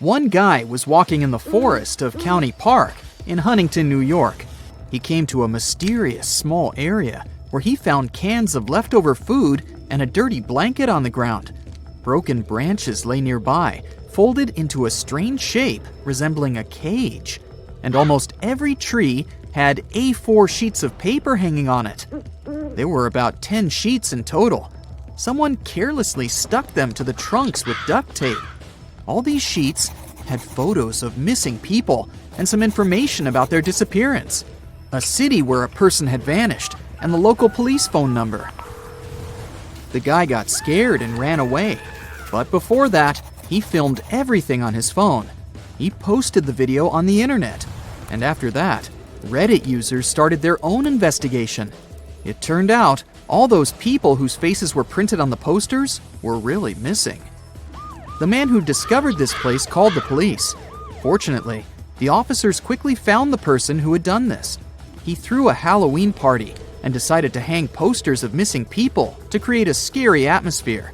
One guy was walking in the forest of County Park in Huntington, New York. He came to a mysterious small area where he found cans of leftover food and a dirty blanket on the ground. Broken branches lay nearby, folded into a strange shape resembling a cage. And almost every tree had A4 sheets of paper hanging on it. There were about 10 sheets in total. Someone carelessly stuck them to the trunks with duct tape. All these sheets had photos of missing people and some information about their disappearance, a city where a person had vanished, and the local police phone number. The guy got scared and ran away, but before that, he filmed everything on his phone. He posted the video on the internet, and after that, Reddit users started their own investigation. It turned out all those people whose faces were printed on the posters were really missing. The man who discovered this place called the police. Fortunately, the officers quickly found the person who had done this. He threw a Halloween party and decided to hang posters of missing people to create a scary atmosphere.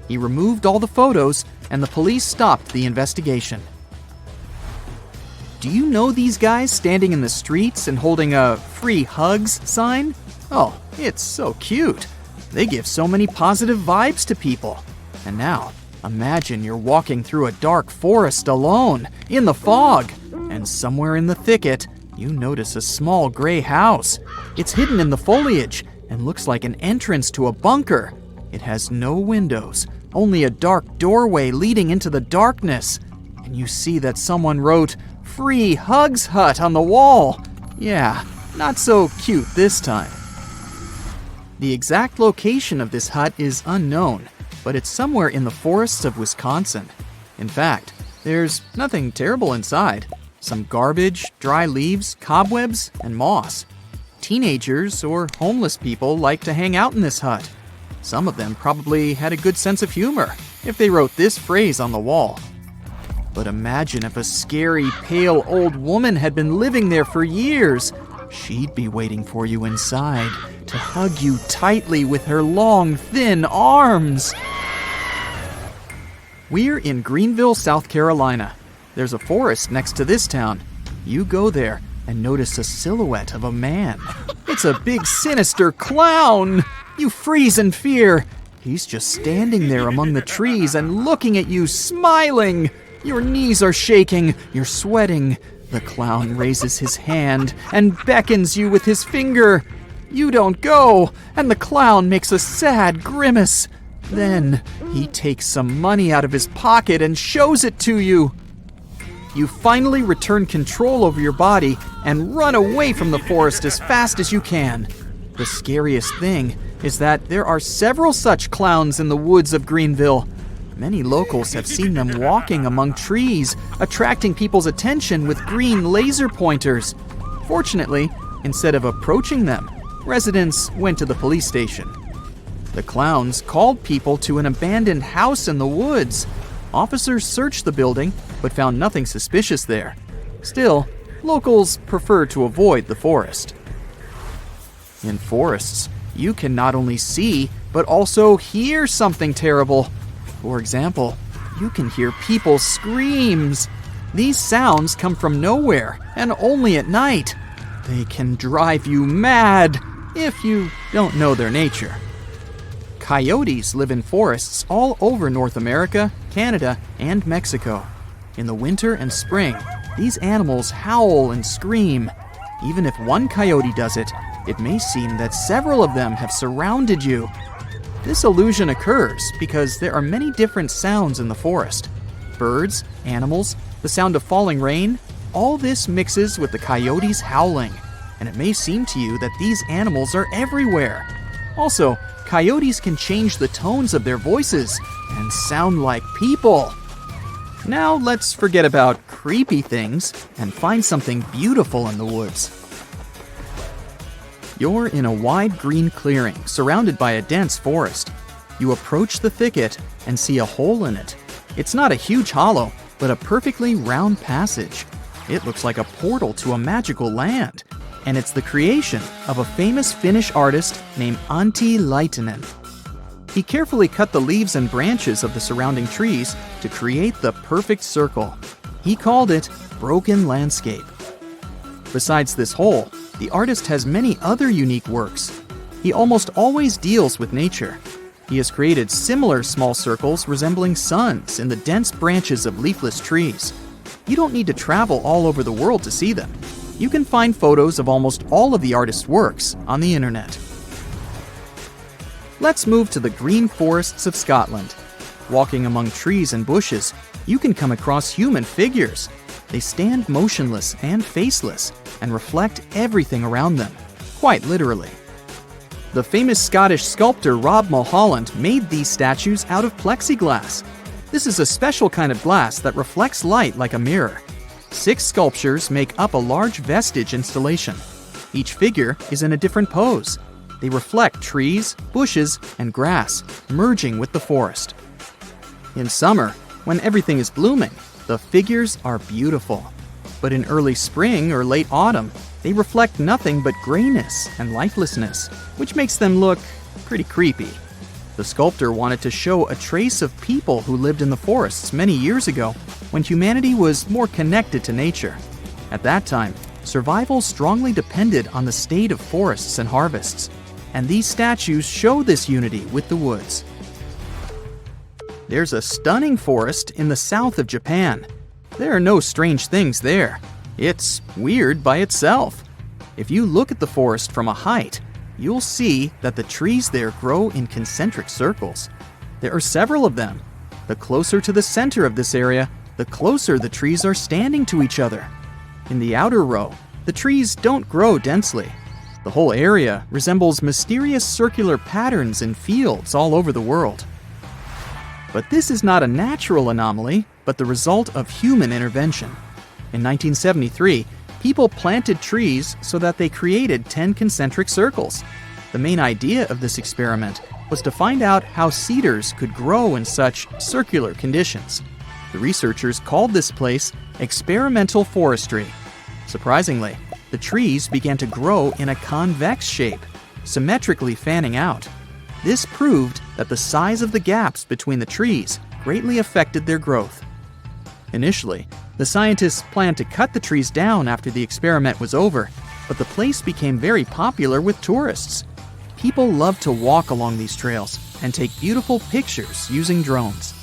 He removed all the photos, and the police stopped the investigation. Do you know these guys standing in the streets and holding a free hugs sign? Oh, it's so cute. They give so many positive vibes to people. And now, imagine you're walking through a dark forest alone, in the fog, and somewhere in the thicket, you notice a small gray house. It's hidden in the foliage and looks like an entrance to a bunker. It has no windows, only a dark doorway leading into the darkness. And you see that someone wrote, "Free Hugs Hut" on the wall. Yeah, not so cute this time. The exact location of this hut is unknown, but it's somewhere in the forests of Wisconsin. In fact, there's nothing terrible inside. Some garbage, dry leaves, cobwebs, and moss. Teenagers or homeless people like to hang out in this hut. Some of them probably had a good sense of humor if they wrote this phrase on the wall. But imagine if a scary, pale old woman had been living there for years. She'd be waiting for you inside to hug you tightly with her long, thin arms. We're in Greenville, South Carolina. There's a forest next to this town. You go there and notice a silhouette of a man. It's a big, sinister clown. You freeze in fear. He's just standing there among the trees and looking at you, smiling. Your knees are shaking. You're sweating. The clown raises his hand and beckons you with his finger. You don't go, and the clown makes a sad grimace. Then he takes some money out of his pocket and shows it to you. You finally return control over your body and run away from the forest as fast as you can. The scariest thing is that there are several such clowns in the woods of Greenville. Many locals have seen them walking among trees, attracting people's attention with green laser pointers. Fortunately, instead of approaching them, residents went to the police station. The clowns called people to an abandoned house in the woods. Officers searched the building, but found nothing suspicious there. Still, locals prefer to avoid the forest. In forests, you can not only see, but also hear something terrible. For example, you can hear people's screams. These sounds come from nowhere and only at night. They can drive you mad if you don't know their nature. Coyotes live in forests all over North America, Canada, and Mexico. In the winter and spring, these animals howl and scream. Even if one coyote does it, it may seem that several of them have surrounded you. This illusion occurs because there are many different sounds in the forest. Birds, animals, the sound of falling rain, all this mixes with the coyotes howling, and it may seem to you that these animals are everywhere. Also, coyotes can change the tones of their voices and sound like people. Now let's forget about creepy things and find something beautiful in the woods. You're in a wide green clearing surrounded by a dense forest. You approach the thicket and see a hole in it. It's not a huge hollow, but a perfectly round passage. It looks like a portal to a magical land, and it's the creation of a famous Finnish artist named Antti Laitinen. He carefully cut the leaves and branches of the surrounding trees to create the perfect circle. He called it Broken Landscape. Besides this hole, the artist has many other unique works. He almost always deals with nature. He has created similar small circles resembling suns in the dense branches of leafless trees. You don't need to travel all over the world to see them. You can find photos of almost all of the artist's works on the internet. Let's move to the green forests of Scotland. Walking among trees and bushes, you can come across human figures. They stand motionless and faceless and reflect everything around them, quite literally. The famous Scottish sculptor Rob Mulholland made these statues out of plexiglass. This is a special kind of glass that reflects light like a mirror. 6 sculptures make up a large vestige installation. Each figure is in a different pose. They reflect trees, bushes, and grass, merging with the forest. In summer, when everything is blooming, the figures are beautiful. But in early spring or late autumn, they reflect nothing but grayness and lifelessness, which makes them look pretty creepy. The sculptor wanted to show a trace of people who lived in the forests many years ago, when humanity was more connected to nature. At that time, survival strongly depended on the state of forests and harvests, and these statues show this unity with the woods. There's a stunning forest in the south of Japan. There are no strange things there. It's weird by itself. If you look at the forest from a height, you'll see that the trees there grow in concentric circles. There are several of them. The closer to the center of this area, the closer the trees are standing to each other. In the outer row, the trees don't grow densely. The whole area resembles mysterious circular patterns in fields all over the world. But this is not a natural anomaly, but the result of human intervention. In 1973, people planted trees so that they created 10 concentric circles. The main idea of this experiment was to find out how cedars could grow in such circular conditions. The researchers called this place experimental forestry. Surprisingly, the trees began to grow in a convex shape, symmetrically fanning out. This proved that the size of the gaps between the trees greatly affected their growth. Initially, the scientists planned to cut the trees down after the experiment was over, but the place became very popular with tourists. People love to walk along these trails and take beautiful pictures using drones.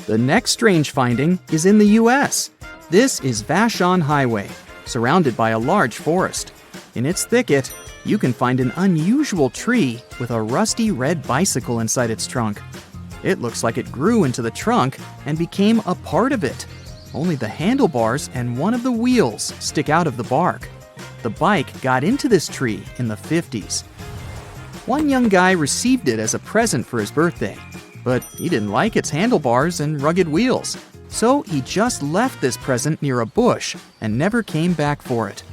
The next strange finding is in the US. This is Vashon Highway, surrounded by a large forest. In its thicket, you can find an unusual tree with a rusty red bicycle inside its trunk. It looks like it grew into the trunk and became a part of it. Only the handlebars and one of the wheels stick out of the bark. The bike got into this tree in the 50s. One young guy received it as a present for his birthday, but he didn't like its handlebars and rugged wheels. So he just left this present near a bush and never came back for it.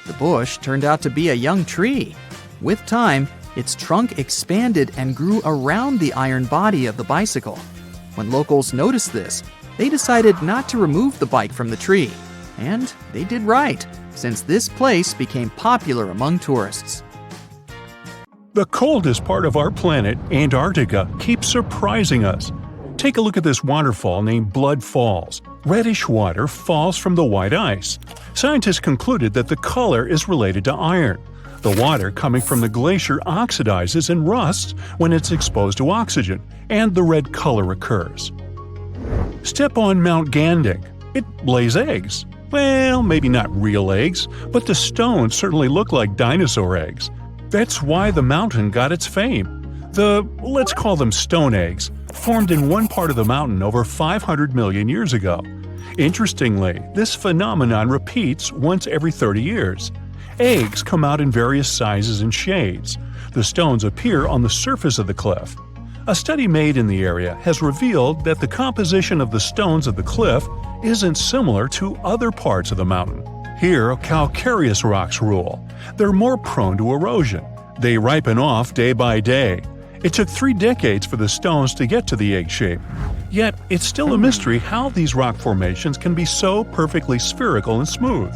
The bush turned out to be a young tree. With time, its trunk expanded and grew around the iron body of the bicycle. When locals noticed this, they decided not to remove the bike from the tree. And they did right, since this place became popular among tourists. The coldest part of our planet, Antarctica, keeps surprising us. Take a look at this waterfall named Blood Falls. Reddish water falls from the white ice. Scientists concluded that the color is related to iron. The water coming from the glacier oxidizes and rusts when it's exposed to oxygen, and the red color occurs. Step on Mount Gandic. It lays eggs. Well, maybe not real eggs, but the stones certainly look like dinosaur eggs. That's why the mountain got its fame. Let's call them stone eggs, formed in one part of the mountain over 500 million years ago. Interestingly, this phenomenon repeats once every 30 years. Eggs come out in various sizes and shades. The stones appear on the surface of the cliff. A study made in the area has revealed that the composition of the stones of the cliff isn't similar to other parts of the mountain. Here, calcareous rocks rule. They're more prone to erosion. They ripen off day by day. It took 3 decades for the stones to get to the egg shape. Yet, it's still a mystery how these rock formations can be so perfectly spherical and smooth.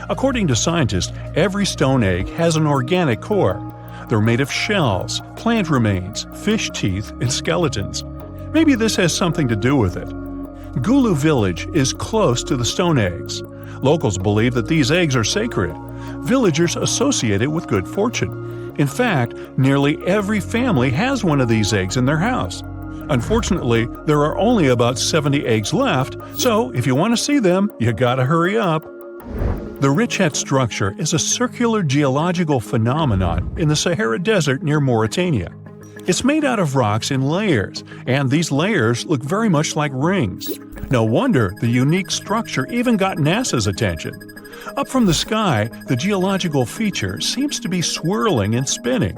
According to scientists, every stone egg has an organic core. They're made of shells, plant remains, fish teeth, and skeletons. Maybe this has something to do with it. Gulu village is close to the stone eggs. Locals believe that these eggs are sacred. Villagers associate it with good fortune. In fact, nearly every family has one of these eggs in their house. Unfortunately, there are only about 70 eggs left, so if you want to see them, you gotta hurry up. The Richat structure is a circular geological phenomenon in the Sahara Desert near Mauritania. It's made out of rocks in layers, and these layers look very much like rings. No wonder the unique structure even got NASA's attention. Up from the sky, the geological feature seems to be swirling and spinning.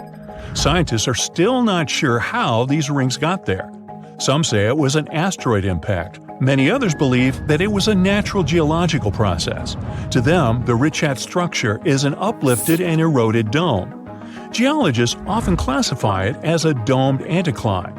Scientists are still not sure how these rings got there. Some say it was an asteroid impact. Many others believe that it was a natural geological process. To them, the Richat structure is an uplifted and eroded dome. Geologists often classify it as a domed anticline.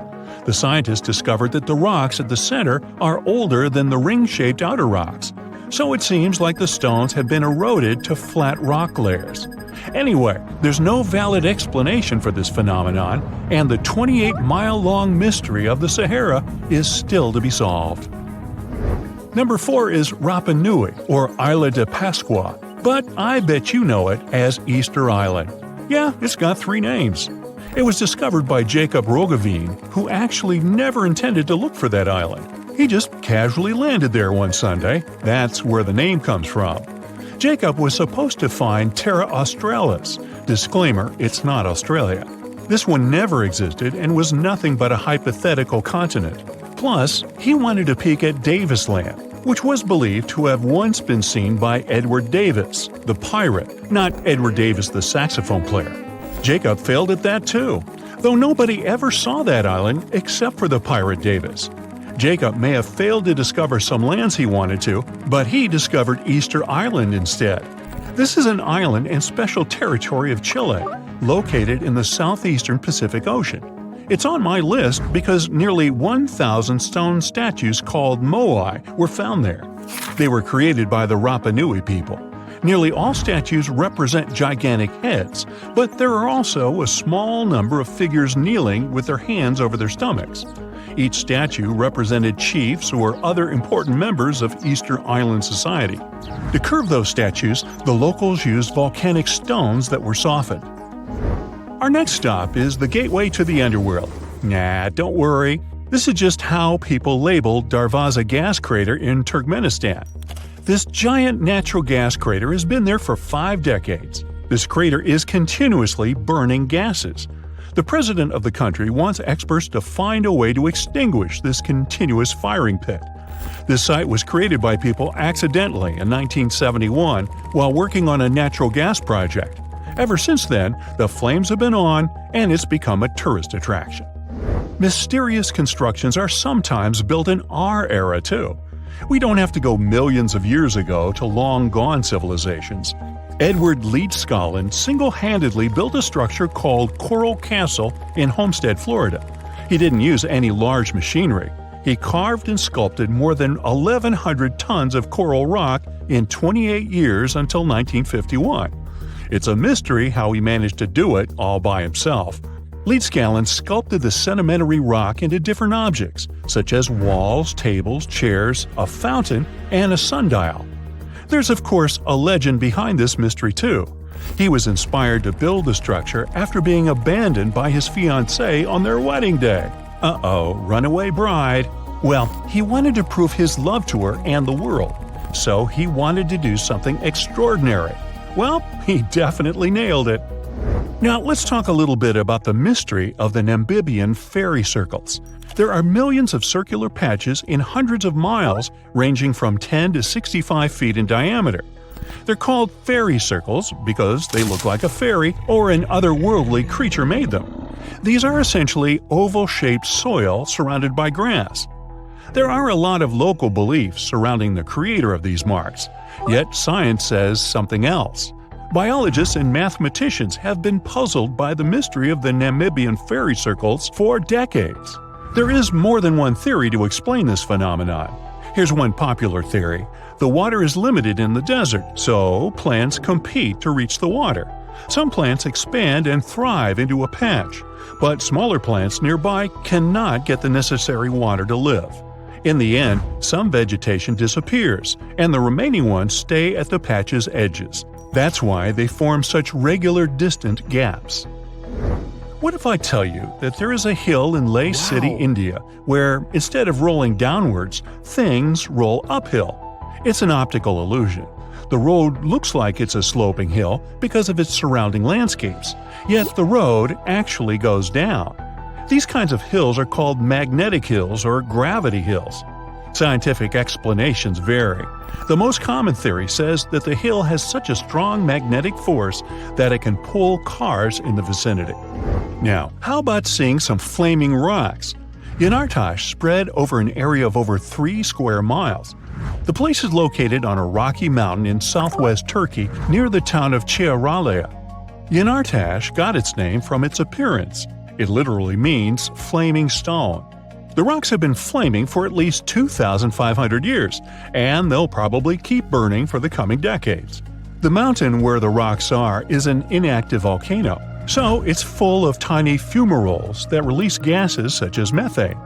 The scientists discovered that the rocks at the center are older than the ring-shaped outer rocks, so it seems like the stones have been eroded to flat rock layers. Anyway, there's no valid explanation for this phenomenon, and the 28-mile-long mystery of the Sahara is still to be solved. Number 4 is Rapa Nui, or Isla de Pascua, but I bet you know it as Easter Island. Yeah, it's got 3 names. It was discovered by Jacob Roggeveen, who actually never intended to look for that island. He just casually landed there one Sunday. That's where the name comes from. Jacob was supposed to find Terra Australis. Disclaimer, it's not Australia. This one never existed and was nothing but a hypothetical continent. Plus, he wanted to peek at Davis Land, which was believed to have once been seen by Edward Davis, the pirate, not Edward Davis the saxophone player. Jacob failed at that too, though nobody ever saw that island except for the pirate Davis. Jacob may have failed to discover some lands he wanted to, but he discovered Easter Island instead. This is an island and special territory of Chile, located in the southeastern Pacific Ocean. It's on my list because nearly 1,000 stone statues called moai were found there. They were created by the Rapa Nui people. Nearly all statues represent gigantic heads, but there are also a small number of figures kneeling with their hands over their stomachs. Each statue represented chiefs or other important members of Easter Island society. To curve those statues, the locals used volcanic stones that were softened. Our next stop is the gateway to the underworld. Nah, don't worry. This is just how people label Darvaza gas crater in Turkmenistan. This giant natural gas crater has been there for 5 decades. This crater is continuously burning gases. The president of the country wants experts to find a way to extinguish this continuous firing pit. This site was created by people accidentally in 1971 while working on a natural gas project. Ever since then, the flames have been on, and it's become a tourist attraction. Mysterious constructions are sometimes built in our era, too. We don't have to go millions of years ago to long-gone civilizations. Edward Leedskallen single-handedly built a structure called Coral Castle in Homestead, Florida. He didn't use any large machinery. He carved and sculpted more than 1,100 tons of coral rock in 28 years until 1951. It's a mystery how he managed to do it all by himself. Leedskallen sculpted the sedimentary rock into different objects, such as walls, tables, chairs, a fountain, and a sundial. There's of course a legend behind this mystery too. He was inspired to build the structure after being abandoned by his fiancée on their wedding day. Uh-oh, runaway bride. Well, he wanted to prove his love to her and the world, so he wanted to do something extraordinary. Well, he definitely nailed it. Now let's talk a little bit about the mystery of the Namibian fairy circles. There are millions of circular patches in hundreds of miles ranging from 10 to 65 feet in diameter. They're called fairy circles because they look like a fairy or an otherworldly creature made them. These are essentially oval-shaped soil surrounded by grass. There are a lot of local beliefs surrounding the creator of these marks, yet science says something else. Biologists and mathematicians have been puzzled by the mystery of the Namibian fairy circles for decades. There is more than one theory to explain this phenomenon. Here's one popular theory. The water is limited in the desert, so plants compete to reach the water. Some plants expand and thrive into a patch, but smaller plants nearby cannot get the necessary water to live. In the end, some vegetation disappears, and the remaining ones stay at the patch's edges. That's why they form such regular distant gaps. What if I tell you that there is a hill in Leh City, India, where, instead of rolling downwards, things roll uphill? It's an optical illusion. The road looks like it's a sloping hill because of its surrounding landscapes, yet the road actually goes down. These kinds of hills are called magnetic hills or gravity hills. Scientific explanations vary. The most common theory says that the hill has such a strong magnetic force that it can pull cars in the vicinity. Now, how about seeing some flaming rocks? Yanartash spread over an area of over 3 square miles. The place is located on a rocky mountain in southwest Turkey near the town of Çağrıoğlu. Yanartash got its name from its appearance. It literally means flaming stone. The rocks have been flaming for at least 2,500 years, and they'll probably keep burning for the coming decades. The mountain where the rocks are is an inactive volcano, so it's full of tiny fumaroles that release gases such as methane.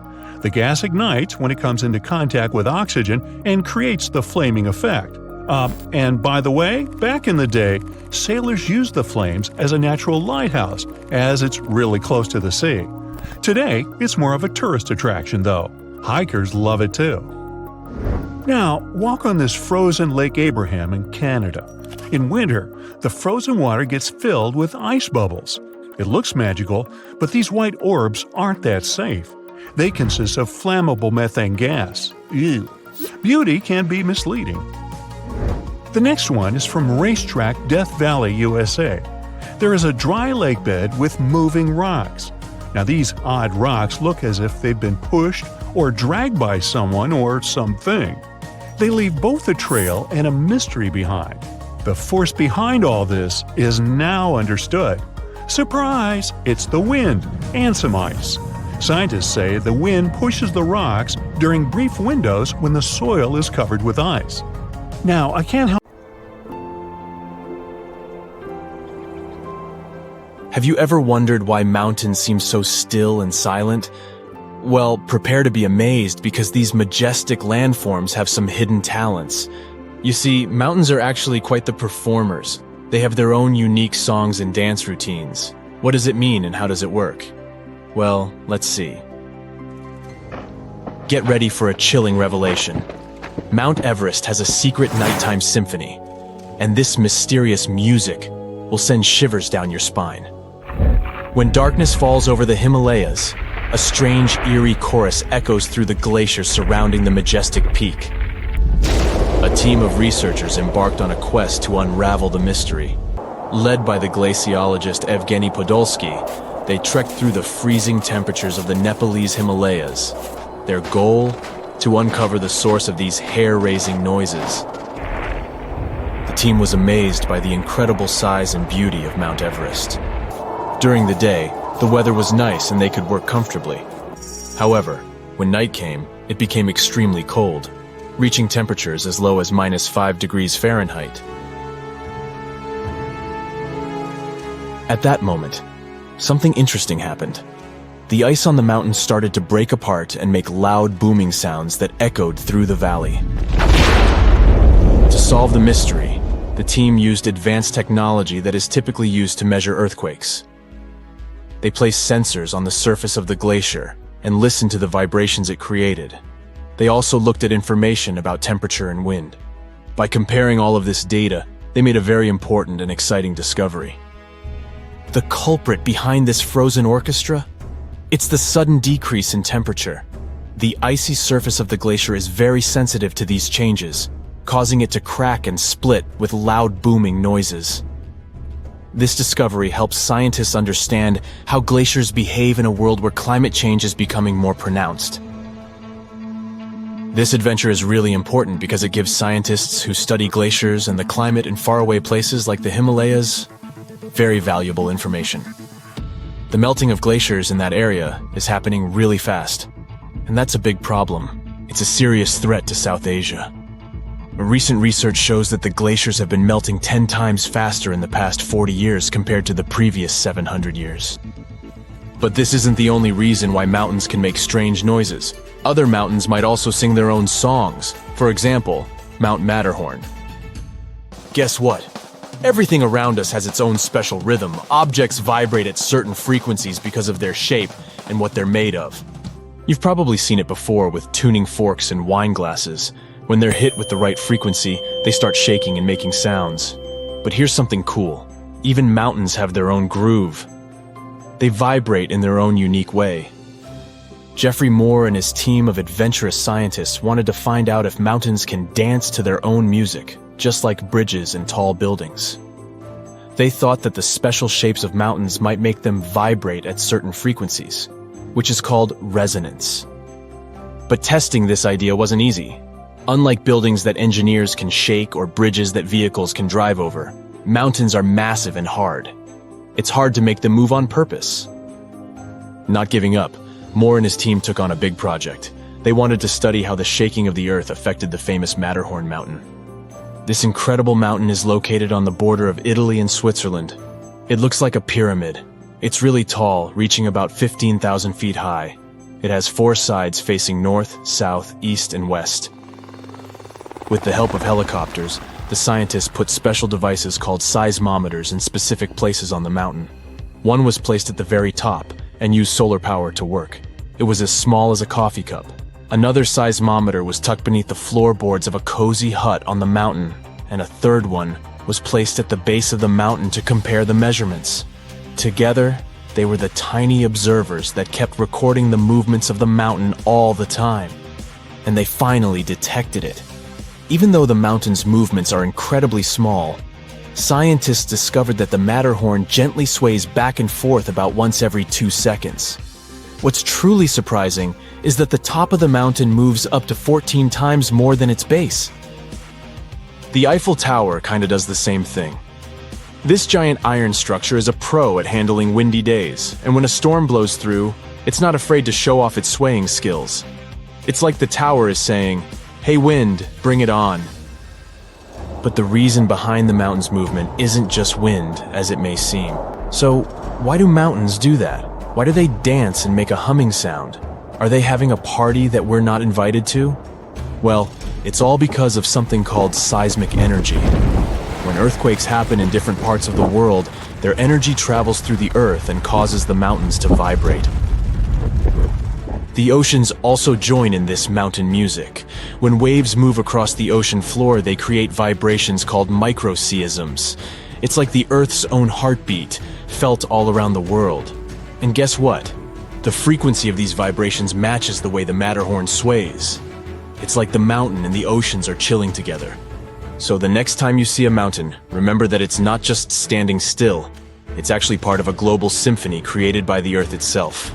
The gas ignites when it comes into contact with oxygen and creates the flaming effect. And by the way, back in the day, sailors used the flames as a natural lighthouse, as it's really close to the sea. Today, it's more of a tourist attraction, though. Hikers love it too. Now, walk on this frozen Lake Abraham in Canada. In winter, the frozen water gets filled with ice bubbles. It looks magical, but these white orbs aren't that safe. They consist of flammable methane gas. Ew. Beauty can be misleading. The next one is from Racetrack, Death Valley, USA. There is a dry lake bed with moving rocks. Now, these odd rocks look as if they've been pushed or dragged by someone or something. They leave both a trail and a mystery behind. The force behind all this is now understood. Surprise! It's the wind and some ice. Scientists say the wind pushes the rocks during brief windows when the soil is covered with ice. Now, I can't help. Have you ever wondered why mountains seem so still and silent? Well, prepare to be amazed because these majestic landforms have some hidden talents. You see, mountains are actually quite the performers. They have their own unique songs and dance routines. What does it mean and how does it work? Well, let's see. Get ready for a chilling revelation. Mount Everest has a secret nighttime symphony, and this mysterious music will send shivers down your spine. When darkness falls over the Himalayas, a strange, eerie chorus echoes through the glaciers surrounding the majestic peak. A team of researchers embarked on a quest to unravel the mystery. Led by the glaciologist Evgeny Podolsky, they trekked through the freezing temperatures of the Nepalese Himalayas. Their goal? To uncover the source of these hair-raising noises. The team was amazed by the incredible size and beauty of Mount Everest. During the day, the weather was nice and they could work comfortably. However, when night came, it became extremely cold, reaching temperatures as low as -5 degrees Fahrenheit. At that moment, something interesting happened. The ice on the mountain started to break apart and make loud booming sounds that echoed through the valley. To solve the mystery, the team used advanced technology that is typically used to measure earthquakes. They placed sensors on the surface of the glacier and listened to the vibrations it created. They also looked at information about temperature and wind. By comparing all of this data, they made a very important and exciting discovery. The culprit behind this frozen orchestra? It's the sudden decrease in temperature. The icy surface of the glacier is very sensitive to these changes, causing it to crack and split with loud booming noises. This discovery helps scientists understand how glaciers behave in a world where climate change is becoming more pronounced. This adventure is really important because it gives scientists who study glaciers and the climate in faraway places like the Himalayas very valuable information. The melting of glaciers in that area is happening really fast, and that's a big problem. It's a serious threat to South Asia. Recent research shows that the glaciers have been melting 10 times faster in the past 40 years compared to the previous 700 years. But this isn't the only reason why mountains can make strange noises. Other mountains might also sing their own songs. For example, Mount Matterhorn. Guess what? Everything around us has its own special rhythm. Objects vibrate at certain frequencies because of their shape and what they're made of. You've probably seen it before with tuning forks and wine glasses. When they're hit with the right frequency, they start shaking and making sounds. But here's something cool. Even mountains have their own groove. They vibrate in their own unique way. Jeffrey Moore and his team of adventurous scientists wanted to find out if mountains can dance to their own music, just like bridges and tall buildings. They thought that the special shapes of mountains might make them vibrate at certain frequencies, which is called resonance. But testing this idea wasn't easy. Unlike buildings that engineers can shake or bridges that vehicles can drive over, mountains are massive and hard. It's hard to make them move on purpose. Not giving up, Moore and his team took on a big project. They wanted to study how the shaking of the earth affected the famous Matterhorn mountain. This incredible mountain is located on the border of Italy and Switzerland. It looks like a pyramid. It's really tall, reaching about 15,000 feet high. It has 4 sides facing north, south, east, and west. With the help of helicopters, the scientists put special devices called seismometers in specific places on the mountain. One was placed at the very top and used solar power to work. It was as small as a coffee cup. Another seismometer was tucked beneath the floorboards of a cozy hut on the mountain, and a third one was placed at the base of the mountain to compare the measurements. Together, they were the tiny observers that kept recording the movements of the mountain all the time. And they finally detected it. Even though the mountain's movements are incredibly small, scientists discovered that the Matterhorn gently sways back and forth about once every 2 seconds. What's truly surprising is that the top of the mountain moves up to 14 times more than its base. The Eiffel Tower kinda does the same thing. This giant iron structure is a pro at handling windy days, and when a storm blows through, it's not afraid to show off its swaying skills. It's like the tower is saying, "Hey wind, bring it on." But the reason behind the mountain's movement isn't just wind, as it may seem. So, why do mountains do that? Why do they dance and make a humming sound? Are they having a party that we're not invited to? Well, it's all because of something called seismic energy. When earthquakes happen in different parts of the world, their energy travels through the earth and causes the mountains to vibrate. The oceans also join in this mountain music. When waves move across the ocean floor, they create vibrations called microseisms. It's like the Earth's own heartbeat, felt all around the world. And guess what? The frequency of these vibrations matches the way the Matterhorn sways. It's like the mountain and the oceans are chilling together. So the next time you see a mountain, remember that it's not just standing still. It's actually part of a global symphony created by the Earth itself.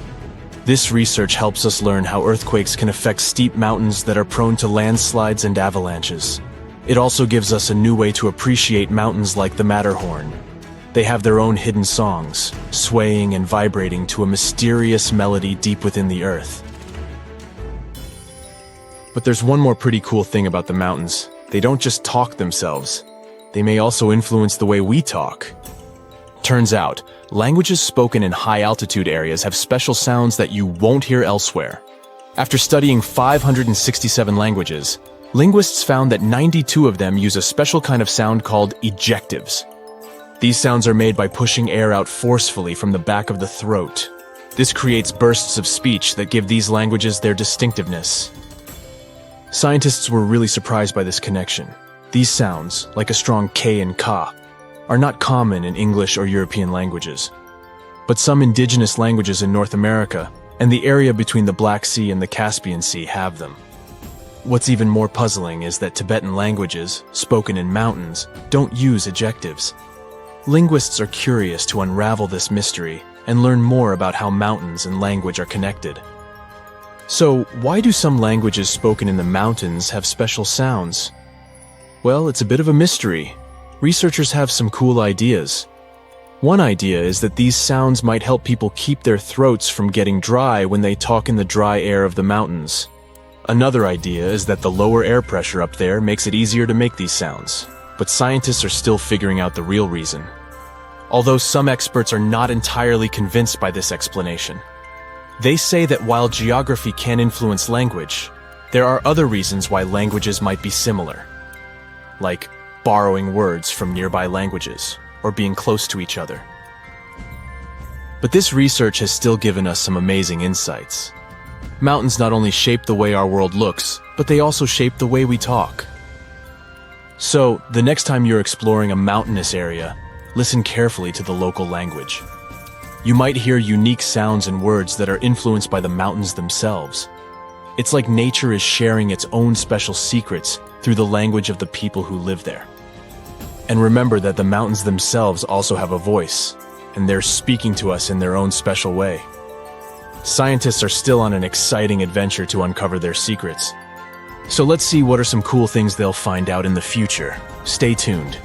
This research helps us learn how earthquakes can affect steep mountains that are prone to landslides and avalanches. It also gives us a new way to appreciate mountains like the Matterhorn. They have their own hidden songs, swaying and vibrating to a mysterious melody deep within the earth. But there's one more pretty cool thing about the mountains. They don't just talk themselves. They may also influence the way we talk. Turns out, languages spoken in high-altitude areas have special sounds that you won't hear elsewhere. After studying 567 languages, linguists found that 92 of them use a special kind of sound called ejectives. These sounds are made by pushing air out forcefully from the back of the throat. This creates bursts of speech that give these languages their distinctiveness. Scientists were really surprised by this connection. These sounds, like a strong K and Ka, are not common in English or European languages. But some indigenous languages in North America and the area between the Black Sea and the Caspian Sea have them. What's even more puzzling is that Tibetan languages, spoken in mountains, don't use ejectives. Linguists are curious to unravel this mystery and learn more about how mountains and language are connected. So, why do some languages spoken in the mountains have special sounds? Well, it's a bit of a mystery. Researchers have some cool ideas. One idea is that these sounds might help people keep their throats from getting dry when they talk in the dry air of the mountains. Another idea is that the lower air pressure up there makes it easier to make these sounds, but scientists are still figuring out the real reason. Although some experts are not entirely convinced by this explanation. They say that while geography can influence language, there are other reasons why languages might be similar, like borrowing words from nearby languages or being close to each other. But this research has still given us some amazing insights. Mountains not only shape the way our world looks, but they also shape the way we talk. So, the next time you're exploring a mountainous area, listen carefully to the local language. You might hear unique sounds and words that are influenced by the mountains themselves. It's like nature is sharing its own special secrets through the language of the people who live there. And remember that the mountains themselves also have a voice, and they're speaking to us in their own special way. Scientists are still on an exciting adventure to uncover their secrets. So let's see what are some cool things they'll find out in the future. Stay tuned.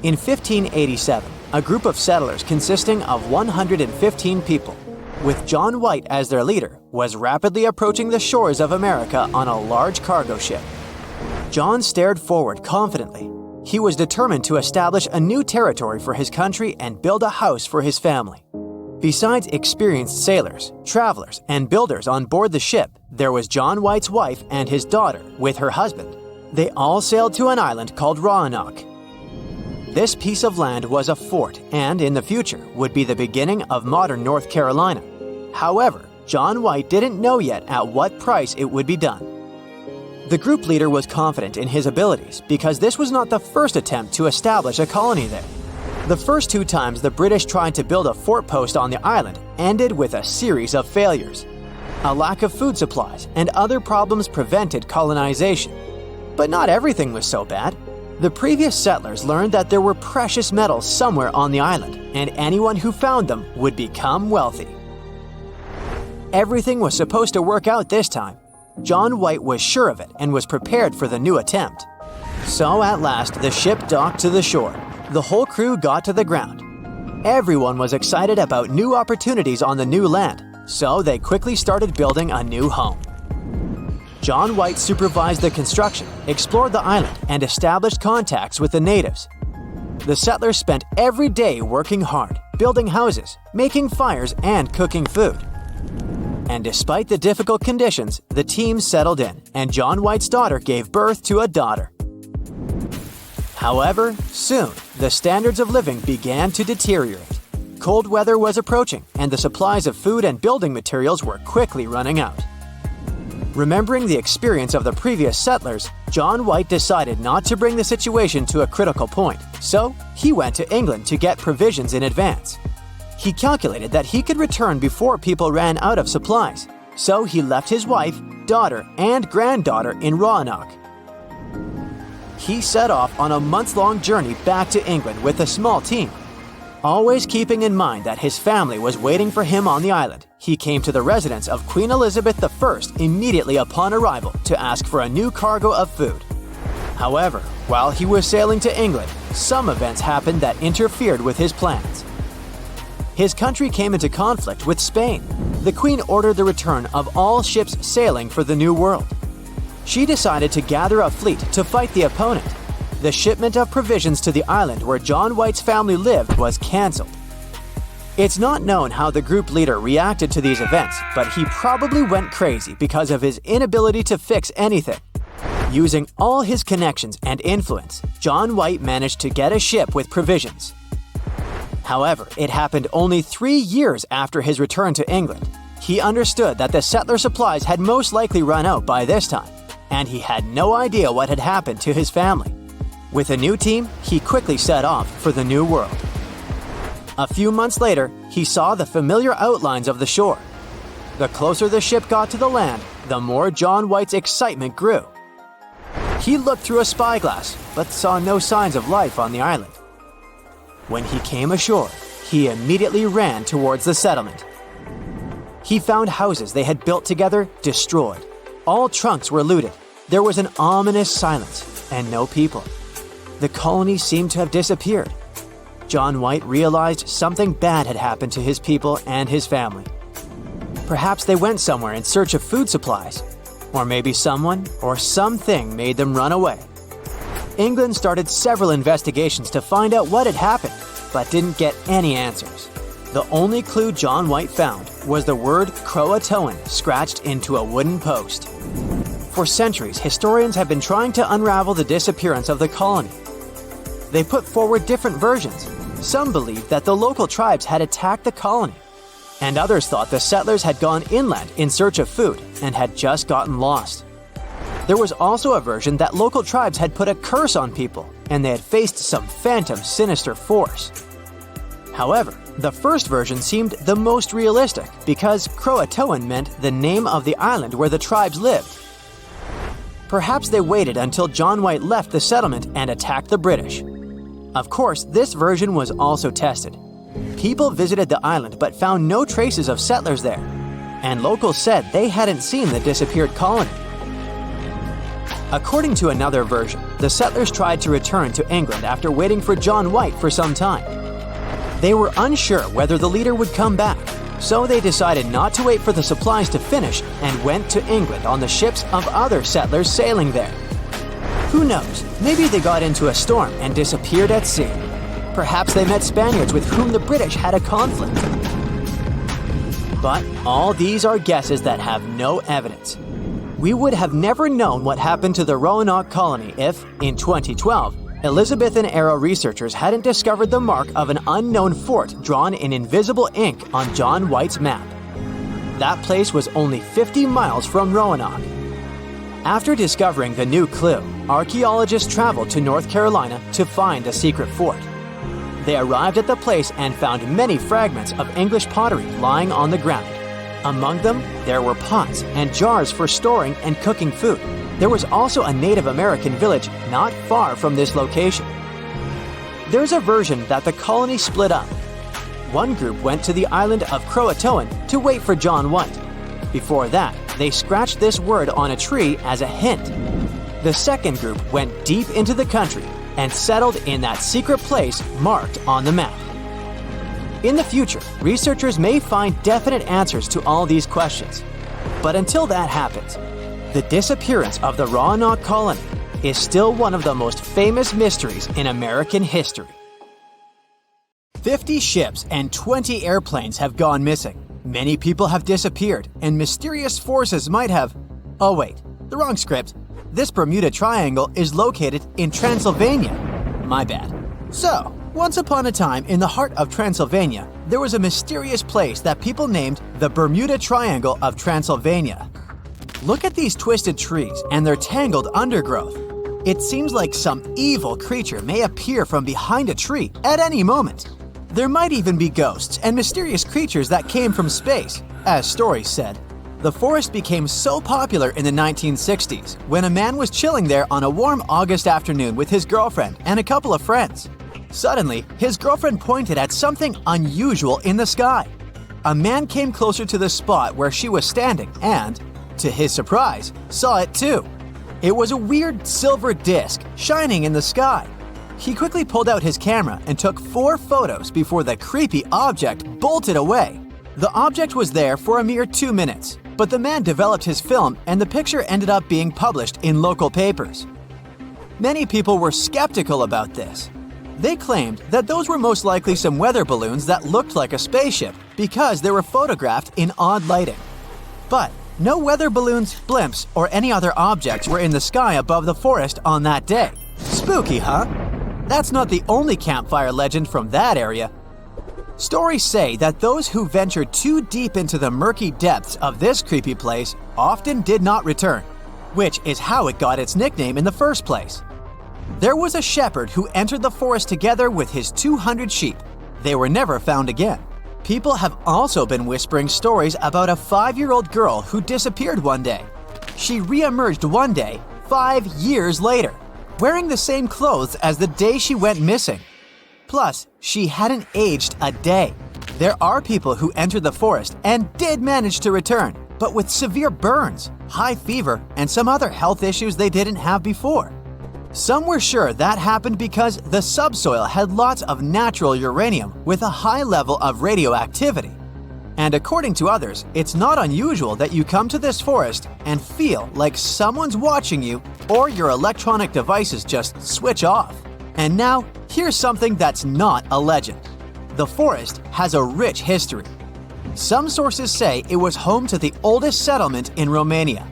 In 1587, a group of settlers consisting of 115 people, with John White as their leader, was rapidly approaching the shores of America on a large cargo ship. John stared forward confidently. He was determined to establish a new territory for his country and build a house for his family. Besides experienced sailors, travelers, and builders on board the ship, there was John White's wife and his daughter with her husband. They all sailed to an island called Roanoke. This piece of land was a fort and, in the future, would be the beginning of modern North Carolina. However, John White didn't know yet at what price it would be done. The group leader was confident in his abilities because this was not the first attempt to establish a colony there. The first 2 times the British tried to build a fort post on the island ended with a series of failures. A lack of food supplies and other problems prevented colonization. But not everything was so bad. The previous settlers learned that there were precious metals somewhere on the island, and anyone who found them would become wealthy. Everything was supposed to work out this time. John White was sure of it and was prepared for the new attempt. So at last, the ship docked to the shore. The whole crew got to the ground. Everyone was excited about new opportunities on the new land, so they quickly started building a new home. John White supervised the construction, explored the island, and established contacts with the natives. The settlers spent every day working hard, building houses, making fires, and cooking food. And despite the difficult conditions, the team settled in, and John White's daughter gave birth to a daughter. However, soon, the standards of living began to deteriorate. Cold weather was approaching, and the supplies of food and building materials were quickly running out. Remembering the experience of the previous settlers, John White decided not to bring the situation to a critical point, so he went to England to get provisions in advance. He calculated that he could return before people ran out of supplies, so he left his wife, daughter, and granddaughter in Roanoke. He set off on a month-long journey back to England with a small team. Always keeping in mind that his family was waiting for him on the island, he came to the residence of Queen Elizabeth I immediately upon arrival to ask for a new cargo of food. However, while he was sailing to England, some events happened that interfered with his plans. His country came into conflict with Spain. The Queen ordered the return of all ships sailing for the New World. She decided to gather a fleet to fight the opponent. The shipment of provisions to the island where John White's family lived was cancelled. It's not known how the group leader reacted to these events, but he probably went crazy because of his inability to fix anything. Using all his connections and influence, John White managed to get a ship with provisions. However, it happened only 3 years after his return to England. He understood that the settler supplies had most likely run out by this time, and he had no idea what had happened to his family. With a new team, he quickly set off for the New World. A few months later, he saw the familiar outlines of the shore. The closer the ship got to the land, the more John White's excitement grew. He looked through a spyglass, but saw no signs of life on the island. When he came ashore, he immediately ran towards the settlement. He found houses they had built together destroyed. All trunks were looted. There was an ominous silence, and no people. The colony seemed to have disappeared. John White realized something bad had happened to his people and his family. Perhaps they went somewhere in search of food supplies, or maybe someone or something made them run away. England started several investigations to find out what had happened, but didn't get any answers. The only clue John White found was the word Croatoan scratched into a wooden post. For centuries, historians have been trying to unravel the disappearance of the colony. They put forward different versions. Some believed that the local tribes had attacked the colony, and others thought the settlers had gone inland in search of food and had just gotten lost. There was also a version that local tribes had put a curse on people and they had faced some phantom sinister force. However, the first version seemed the most realistic because Croatoan meant the name of the island where the tribes lived. Perhaps they waited until John White left the settlement and attacked the British. Of course, this version was also tested. People visited the island but found no traces of settlers there, and locals said they hadn't seen the disappeared colony. According to another version, the settlers tried to return to England after waiting for John White for some time. They were unsure whether the leader would come back, so they decided not to wait for the supplies to finish and went to England on the ships of other settlers sailing there. Who knows, maybe they got into a storm and disappeared at sea. Perhaps they met Spaniards with whom the British had a conflict. But all these are guesses that have no evidence. We would have never known what happened to the Roanoke colony if, in 2012, Elizabethan-era researchers hadn't discovered the mark of an unknown fort drawn in invisible ink on John White's map. That place was only 50 miles from Roanoke. After discovering the new clue, archaeologists traveled to North Carolina to find the secret fort. They arrived at the place and found many fragments of English pottery lying on the ground. Among them, there were pots and jars for storing and cooking food. There was also a Native American village not far from this location. There's a version that the colony split up. One group went to the island of Croatoan to wait for John White. Before that, they scratched this word on a tree as a hint. The second group went deep into the country and settled in that secret place marked on the map. In the future, researchers may find definite answers to all these questions. But until that happens, the disappearance of the Roanoke colony is still one of the most famous mysteries in American history. 50 ships and 20 airplanes have gone missing. Many people have disappeared, and mysterious forces might have... Oh wait, the wrong script. This Bermuda Triangle is located in Transylvania. My bad. So, once upon a time in the heart of Transylvania, there was a mysterious place that people named the Bermuda Triangle of Transylvania. Look at these twisted trees and their tangled undergrowth. It seems like some evil creature may appear from behind a tree at any moment. There might even be ghosts and mysterious creatures that came from space, as stories said. The forest became so popular in the 1960s when a man was chilling there on a warm August afternoon with his girlfriend and a couple of friends. Suddenly, his girlfriend pointed at something unusual in the sky. A man came closer to the spot where she was standing and, to his surprise, saw it too. It was a weird silver disc shining in the sky. He quickly pulled out his camera and took 4 photos before the creepy object bolted away. The object was there for a mere 2 minutes, but the man developed his film and the picture ended up being published in local papers. Many people were skeptical about this. They claimed that those were most likely some weather balloons that looked like a spaceship because they were photographed in odd lighting. But no weather balloons, blimps, or any other objects were in the sky above the forest on that day. Spooky, huh? That's not the only campfire legend from that area. Stories say that those who ventured too deep into the murky depths of this creepy place often did not return, which is how it got its nickname in the first place. There was a shepherd who entered the forest together with his 200 sheep. They were never found again. People have also been whispering stories about a 5-year-old girl who disappeared one day. She re-emerged one day, 5 years later, wearing the same clothes as the day she went missing. Plus, she hadn't aged a day. There are people who entered the forest and did manage to return, but with severe burns, high fever, and some other health issues they didn't have before. Some were sure that happened because the subsoil had lots of natural uranium with a high level of radioactivity. And according to others, it's not unusual that you come to this forest and feel like someone's watching you or your electronic devices just switch off. And now, here's something that's not a legend. The forest has a rich history. Some sources say it was home to the oldest settlement in Romania,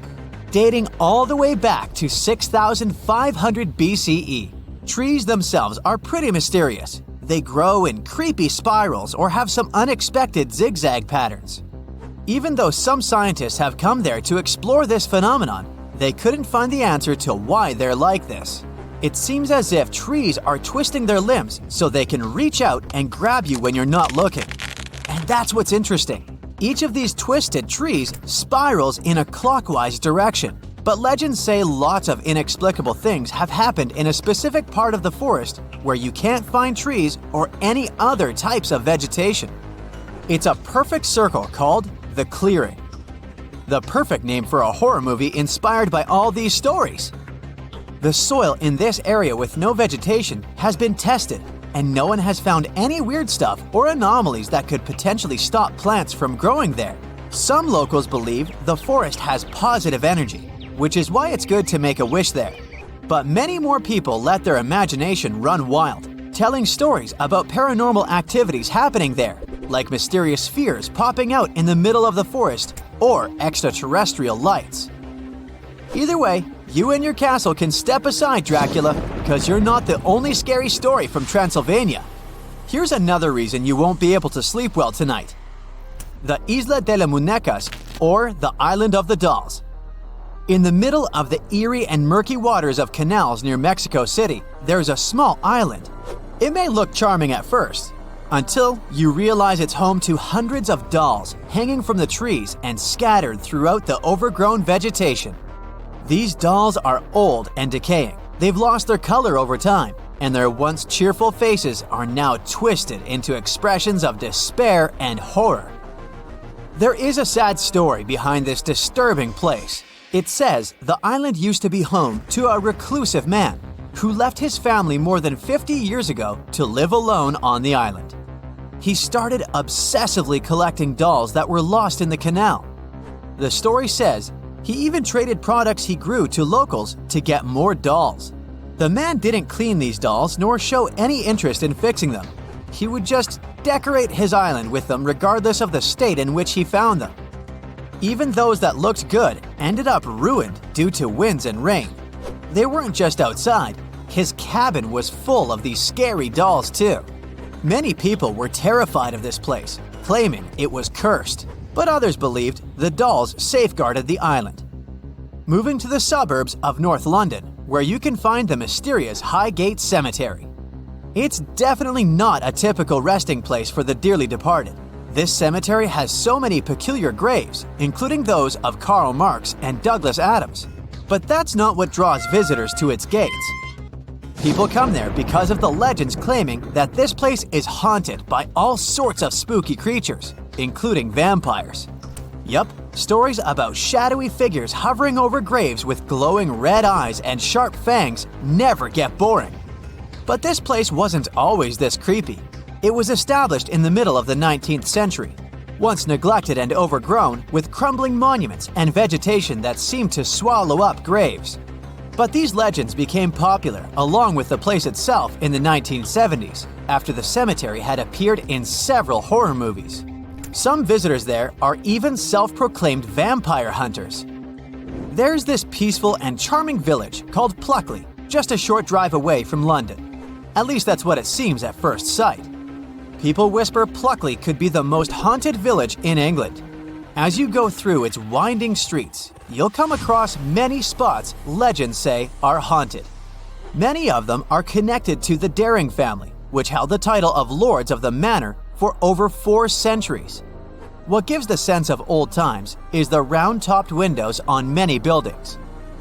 dating all the way back to 6,500 BCE. Trees themselves are pretty mysterious. They grow in creepy spirals or have some unexpected zigzag patterns. Even though some scientists have come there to explore this phenomenon, they couldn't find the answer to why they're like this. It seems as if trees are twisting their limbs so they can reach out and grab you when you're not looking. And that's what's interesting. Each of these twisted trees spirals in a clockwise direction. But legends say lots of inexplicable things have happened in a specific part of the forest where you can't find trees or any other types of vegetation. It's a perfect circle called the clearing. The perfect name for a horror movie inspired by all these stories. The soil in this area with no vegetation has been tested, and no one has found any weird stuff or anomalies that could potentially stop plants from growing there. Some locals believe the forest has positive energy, which is why it's good to make a wish there. But many more people let their imagination run wild, telling stories about paranormal activities happening there, like mysterious spheres popping out in the middle of the forest or extraterrestrial lights. Either way, you and your castle can step aside, Dracula, because you're not the only scary story from Transylvania. Here's another reason you won't be able to sleep well tonight. The Isla de las Muñecas, or the Island of the Dolls. In the middle of the eerie and murky waters of canals near Mexico City, there's a small island. It may look charming at first, until you realize it's home to hundreds of dolls hanging from the trees and scattered throughout the overgrown vegetation. These dolls are old and decaying. They've lost their color over time, and their once cheerful faces are now twisted into expressions of despair and horror. There is a sad story behind this disturbing place. It says the island used to be home to a reclusive man who left his family more than 50 years ago to live alone on the island. He started obsessively collecting dolls that were lost in the canal. The story says he even traded products he grew to locals to get more dolls. The man didn't clean these dolls nor show any interest in fixing them. He would just decorate his island with them regardless of the state in which he found them. Even those that looked good ended up ruined due to winds and rain. They weren't just outside. His cabin was full of these scary dolls too. Many people were terrified of this place, claiming it was cursed. But others believed the dolls safeguarded the island. Moving to the suburbs of North London, where you can find the mysterious Highgate Cemetery. It's definitely not a typical resting place for the dearly departed. This cemetery has so many peculiar graves, including those of Karl Marx and Douglas Adams. But that's not what draws visitors to its gates. People come there because of the legends claiming that this place is haunted by all sorts of spooky creatures, including vampires. Yup, stories about shadowy figures hovering over graves with glowing red eyes and sharp fangs never get boring. But this place wasn't always this creepy. It was established in the middle of the 19th century, once neglected and overgrown with crumbling monuments and vegetation that seemed to swallow up graves. But these legends became popular along with the place itself in the 1970s, after the cemetery had appeared in several horror movies. Some visitors there are even self-proclaimed vampire hunters. There's this peaceful and charming village called Pluckley, just a short drive away from London. At least that's what it seems at first sight. People whisper Pluckley could be the most haunted village in England. As you go through its winding streets, you'll come across many spots legends say are haunted. Many of them are connected to the Daring family, which held the title of Lords of the Manor for over 4 centuries. What gives the sense of old times is the round-topped windows on many buildings.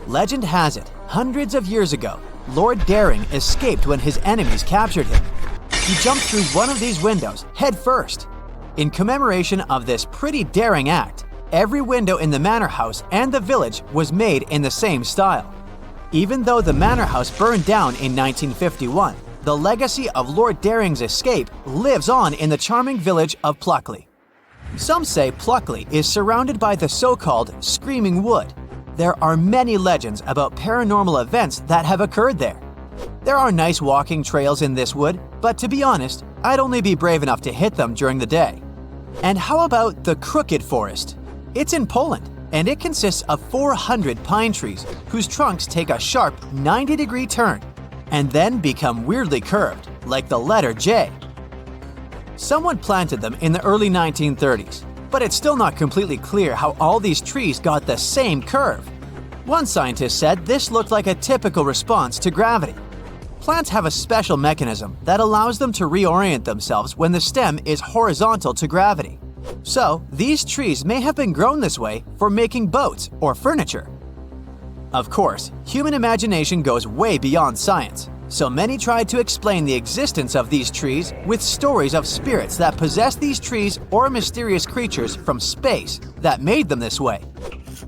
Legend has it, hundreds of years ago, Lord Daring escaped when his enemies captured him. He jumped through one of these windows head first. In commemoration of this pretty daring act, every window in the manor house and the village was made in the same style. Even though the manor house burned down in 1951, the legacy of Lord Daring's escape lives on in the charming village of Pluckley. Some say Pluckley is surrounded by the so-called Screaming Wood. There are many legends about paranormal events that have occurred there. There are nice walking trails in this wood, but to be honest, I'd only be brave enough to hit them during the day. And how about the Crooked Forest? It's in Poland, and it consists of 400 pine trees whose trunks take a sharp 90-degree turn and then become weirdly curved, like the letter J. Someone planted them in the early 1930s, but it's still not completely clear how all these trees got the same curve. One scientist said this looked like a typical response to gravity. Plants have a special mechanism that allows them to reorient themselves when the stem is horizontal to gravity. So, these trees may have been grown this way for making boats or furniture. Of course, human imagination goes way beyond science, so many tried to explain the existence of these trees with stories of spirits that possess these trees or mysterious creatures from space that made them this way.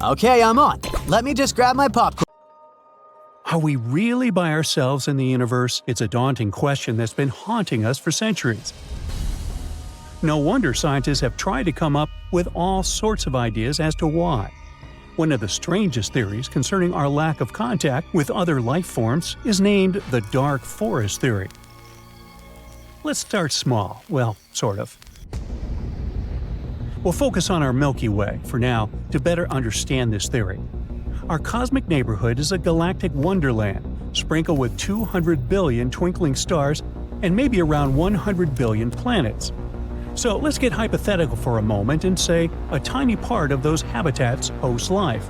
Okay, I'm on. Let me just grab my popcorn. Are we really by ourselves in the universe? It's a daunting question that's been haunting us for centuries. No wonder scientists have tried to come up with all sorts of ideas as to why. One of the strangest theories concerning our lack of contact with other life forms is named the dark forest theory. Let's start small, well, sort of. We'll focus on our Milky Way for now to better understand this theory. Our cosmic neighborhood is a galactic wonderland, sprinkled with 200 billion twinkling stars and maybe around 100 billion planets. So let's get hypothetical for a moment and say a tiny part of those habitats hosts life.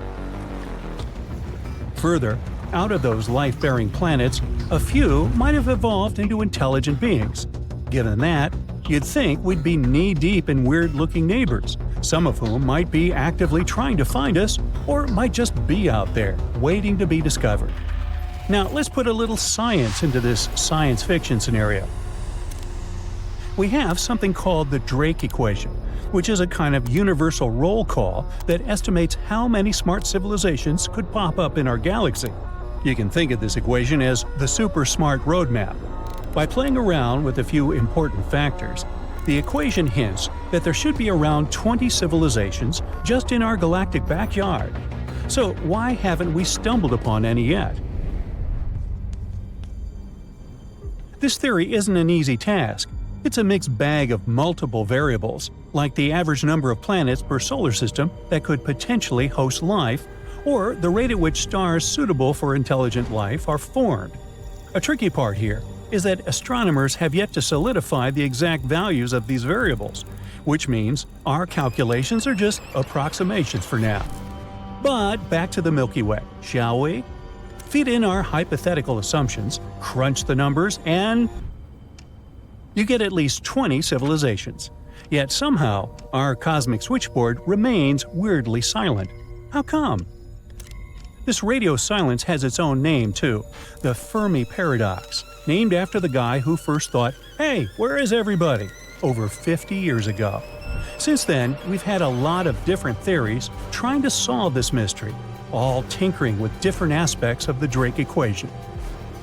Further, out of those life-bearing planets, a few might have evolved into intelligent beings. Given that, you'd think we'd be knee-deep in weird-looking neighbors, some of whom might be actively trying to find us or might just be out there, waiting to be discovered. Now, let's put a little science into this science fiction scenario. We have something called the Drake equation, which is a kind of universal roll call that estimates how many smart civilizations could pop up in our galaxy. You can think of this equation as the super smart roadmap. By playing around with a few important factors, the equation hints that there should be around 20 civilizations just in our galactic backyard. So why haven't we stumbled upon any yet? This theory isn't an easy task. It's a mixed bag of multiple variables, like the average number of planets per solar system that could potentially host life, or the rate at which stars suitable for intelligent life are formed. A tricky part here is that astronomers have yet to solidify the exact values of these variables, which means our calculations are just approximations for now. But back to the Milky Way, shall we? Feed in our hypothetical assumptions, crunch the numbers, and you get at least 20 civilizations. Yet somehow, our cosmic switchboard remains weirdly silent. How come? This radio silence has its own name, too, the Fermi Paradox, named after the guy who first thought, "Hey, where is everybody?" over 50 years ago. Since then, we've had a lot of different theories trying to solve this mystery, all tinkering with different aspects of the Drake equation.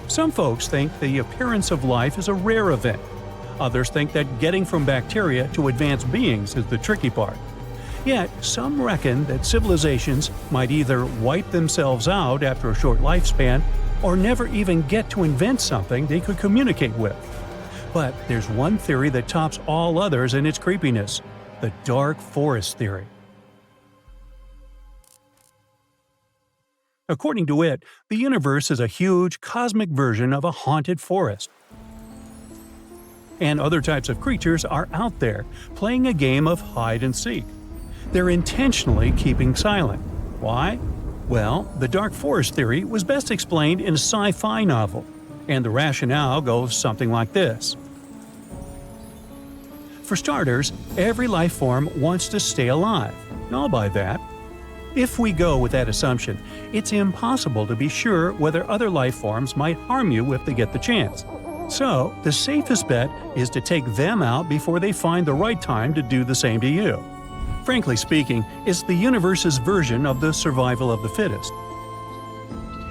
Some folks think the appearance of life is a rare event. Others think that getting from bacteria to advanced beings is the tricky part. Yet, some reckon that civilizations might either wipe themselves out after a short lifespan or never even get to invent something they could communicate with. But there's one theory that tops all others in its creepiness: the dark forest theory. According to it, the universe is a huge cosmic version of a haunted forest. And other types of creatures are out there, playing a game of hide and seek. They're intentionally keeping silent. Why? Well, the dark forest theory was best explained in a sci-fi novel, and the rationale goes something like this. For starters, every life form wants to stay alive. I'll buy that. If we go with that assumption, it's impossible to be sure whether other life forms might harm you if they get the chance. So, the safest bet is to take them out before they find the right time to do the same to you. Frankly speaking, it's the universe's version of the survival of the fittest.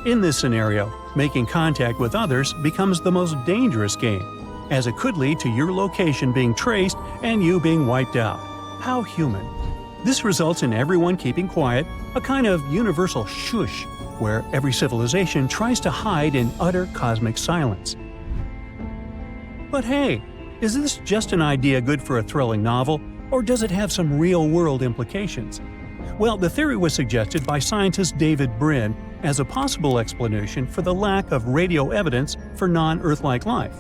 In this scenario, making contact with others becomes the most dangerous game, as it could lead to your location being traced and you being wiped out. How human. This results in everyone keeping quiet, a kind of universal shush, where every civilization tries to hide in utter cosmic silence. But hey, is this just an idea good for a thrilling novel, or does it have some real-world implications? Well, the theory was suggested by scientist David Brin as a possible explanation for the lack of radio evidence for non-Earth-like life.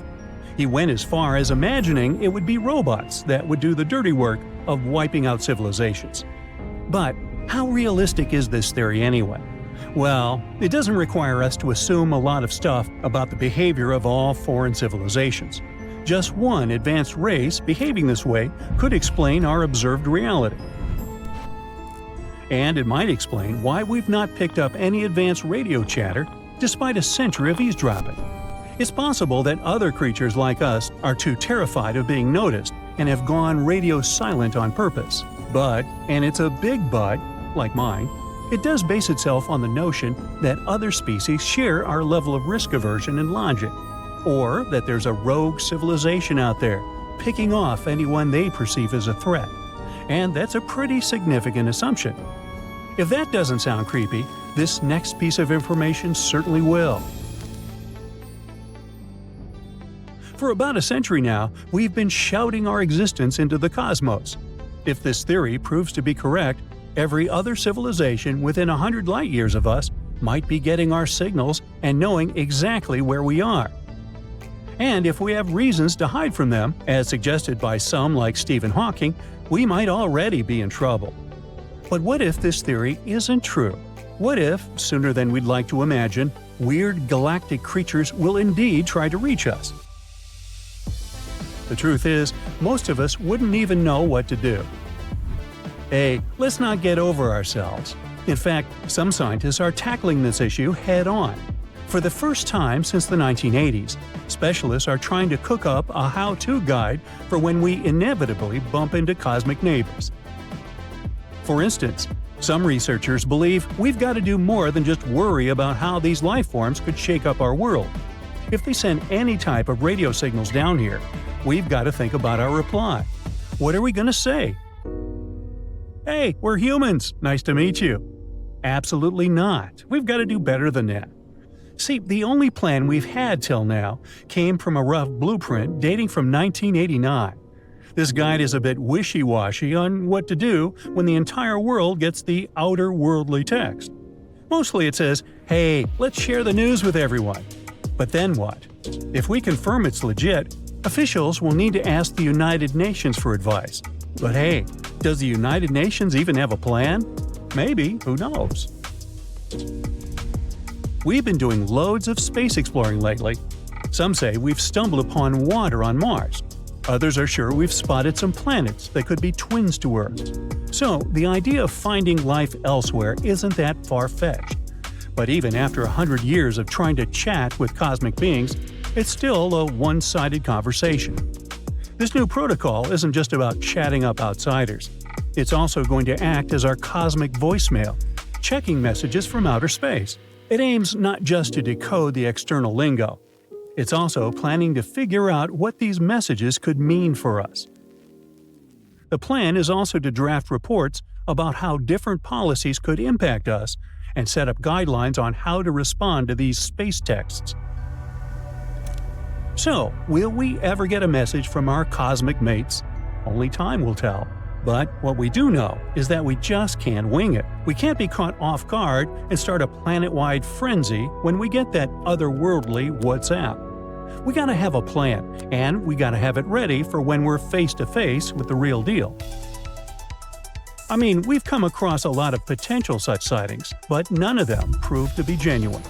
He went as far as imagining it would be robots that would do the dirty work of wiping out civilizations. But how realistic is this theory anyway? Well, it doesn't require us to assume a lot of stuff about the behavior of all foreign civilizations. Just one advanced race behaving this way could explain our observed reality. And it might explain why we've not picked up any advanced radio chatter despite a century of eavesdropping. It's possible that other creatures like us are too terrified of being noticed and have gone radio silent on purpose. But, and it's a big but, like mine, it does base itself on the notion that other species share our level of risk aversion and logic, or that there's a rogue civilization out there, picking off anyone they perceive as a threat. And that's a pretty significant assumption. If that doesn't sound creepy, this next piece of information certainly will. For about a century now, we've been shouting our existence into the cosmos. If this theory proves to be correct, every other civilization within 100 light-years of us might be getting our signals and knowing exactly where we are. And if we have reasons to hide from them, as suggested by some like Stephen Hawking, we might already be in trouble. But what if this theory isn't true? What if, sooner than we'd like to imagine, weird galactic creatures will indeed try to reach us? The truth is, most of us wouldn't even know what to do. Hey, let's not get over ourselves. In fact, some scientists are tackling this issue head-on. For the first time since the 1980s, specialists are trying to cook up a how-to guide for when we inevitably bump into cosmic neighbors. For instance, some researchers believe we've got to do more than just worry about how these life forms could shake up our world. If they send any type of radio signals down here, we've got to think about our reply. What are we going to say? Hey, we're humans. Nice to meet you. Absolutely not. We've got to do better than that. See, the only plan we've had till now came from a rough blueprint dating from 1989. This guide is a bit wishy-washy on what to do when the entire world gets the outer worldly text. Mostly it says, hey, let's share the news with everyone. But then what? If we confirm it's legit, officials will need to ask the United Nations for advice. But hey, does the United Nations even have a plan? Maybe, who knows? We've been doing loads of space exploring lately. Some say we've stumbled upon water on Mars. Others are sure we've spotted some planets that could be twins to Earth. So, the idea of finding life elsewhere isn't that far-fetched. But even after 100 years of trying to chat with cosmic beings, it's still a one-sided conversation. This new protocol isn't just about chatting up outsiders. It's also going to act as our cosmic voicemail, checking messages from outer space. It aims not just to decode the external lingo. It's also planning to figure out what these messages could mean for us. The plan is also to draft reports about how different policies could impact us and set up guidelines on how to respond to these space texts. So, will we ever get a message from our cosmic mates? Only time will tell. But what we do know is that we just can't wing it. We can't be caught off guard and start a planet-wide frenzy when we get that otherworldly WhatsApp. We gotta have a plan, and we gotta have it ready for when we're face-to-face with the real deal. I mean, we've come across a lot of potential such sightings, but none of them proved to be genuine.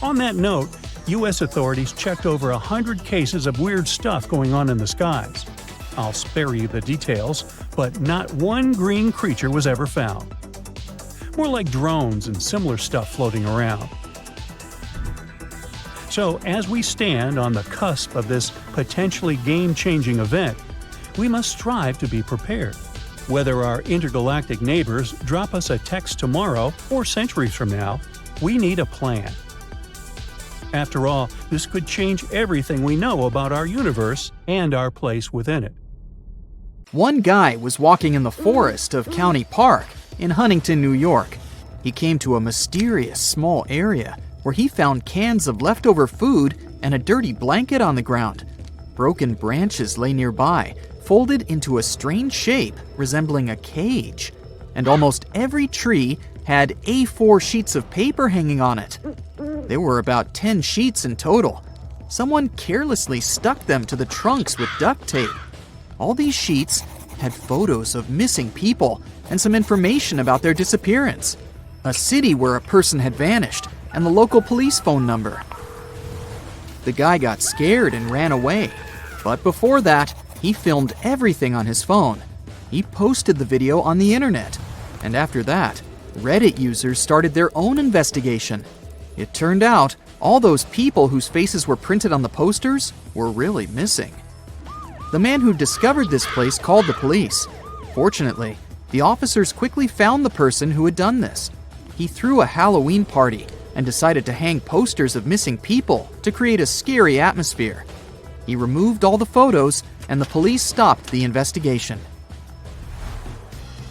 On that note, U.S. authorities checked over 100 cases of weird stuff going on in the skies. I'll spare you the details, but not one green creature was ever found. More like drones and similar stuff floating around. So, as we stand on the cusp of this potentially game-changing event, we must strive to be prepared. Whether our intergalactic neighbors drop us a text tomorrow or centuries from now, we need a plan. After all, this could change everything we know about our universe and our place within it. One guy was walking in the forest of County Park in Huntington, New York. He came to a mysterious small area where he found cans of leftover food and a dirty blanket on the ground. Broken branches lay nearby, folded into a strange shape resembling a cage. And almost every tree had A4 sheets of paper hanging on it. There were about 10 sheets in total. Someone carelessly stuck them to the trunks with duct tape. All these sheets had photos of missing people and some information about their disappearance, a city where a person had vanished, and the local police phone number. The guy got scared and ran away, but before that, he filmed everything on his phone. He posted the video on the internet, and after that, Reddit users started their own investigation. It turned out all those people whose faces were printed on the posters were really missing. The man who discovered this place called the police. Fortunately, the officers quickly found the person who had done this. He threw a Halloween party and decided to hang posters of missing people to create a scary atmosphere. He removed all the photos, and the police stopped the investigation.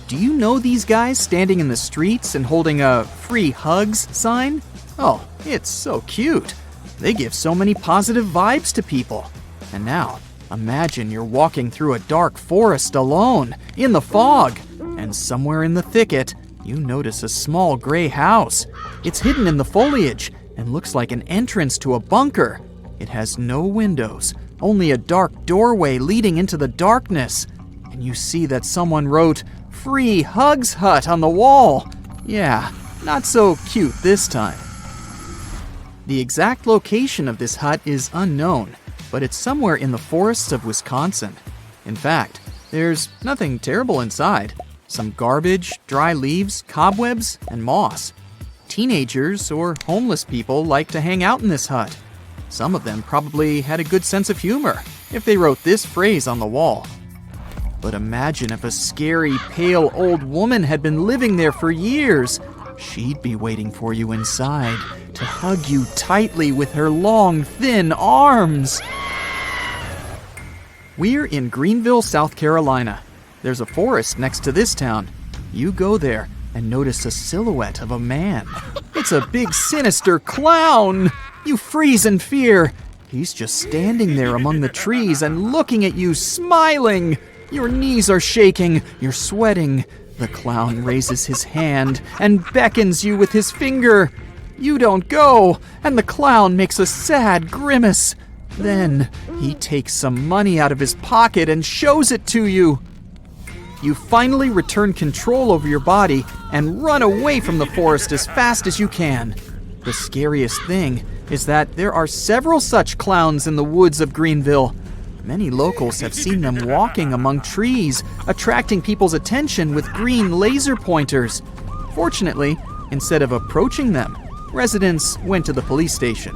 Do you know these guys standing in the streets and holding a free hugs sign? Oh, it's so cute. They give so many positive vibes to people. And now, imagine you're walking through a dark forest alone, in the fog, and somewhere in the thicket, you notice a small gray house. It's hidden in the foliage and looks like an entrance to a bunker. It has no windows, only a dark doorway leading into the darkness. And you see that someone wrote, "Free Hugs Hut" on the wall. Yeah, not so cute this time. The exact location of this hut is unknown, but it's somewhere in the forests of Wisconsin. In fact, there's nothing terrible inside. Some garbage, dry leaves, cobwebs, and moss. Teenagers or homeless people like to hang out in this hut. Some of them probably had a good sense of humor if they wrote this phrase on the wall. But imagine if a scary, pale old woman had been living there for years. She'd be waiting for you inside to hug you tightly with her long, thin arms. We're in Greenville, South Carolina. There's a forest next to this town. You go there and notice a silhouette of a man. It's a big, sinister clown. You freeze in fear. He's just standing there among the trees and looking at you, smiling. Your knees are shaking. You're sweating. The clown raises his hand and beckons you with his finger. You don't go, and the clown makes a sad grimace. Then he takes some money out of his pocket and shows it to you. You finally return control over your body and run away from the forest as fast as you can. The scariest thing is that there are several such clowns in the woods of Greenville. Many locals have seen them walking among trees, attracting people's attention with green laser pointers. Fortunately, instead of approaching them, residents went to the police station.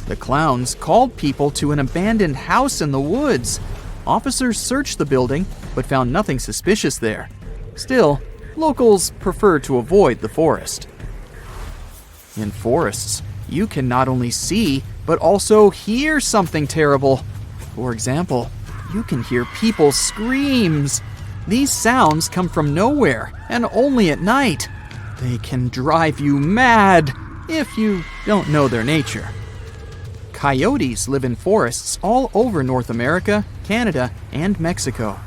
The clowns called people to an abandoned house in the woods. Officers searched the building, but found nothing suspicious there. Still, locals prefer to avoid the forest. In forests, you can not only see, but also hear something terrible. For example, you can hear people's screams. These sounds come from nowhere and only at night. They can drive you mad if you don't know their nature. Coyotes live in forests all over North America, Canada, and Mexico.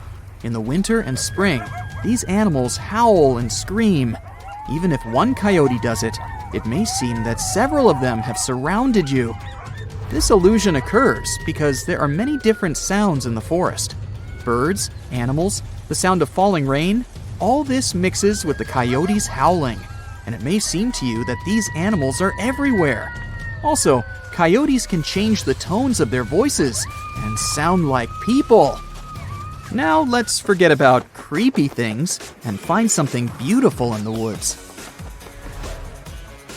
In the winter and spring, these animals howl and scream. Even if one coyote does it, it may seem that several of them have surrounded you. This illusion occurs because there are many different sounds in the forest. Birds, animals, the sound of falling rain, all this mixes with the coyotes howling, and it may seem to you that these animals are everywhere. Also, coyotes can change the tones of their voices and sound like people. Now let's forget about creepy things and find something beautiful in the woods.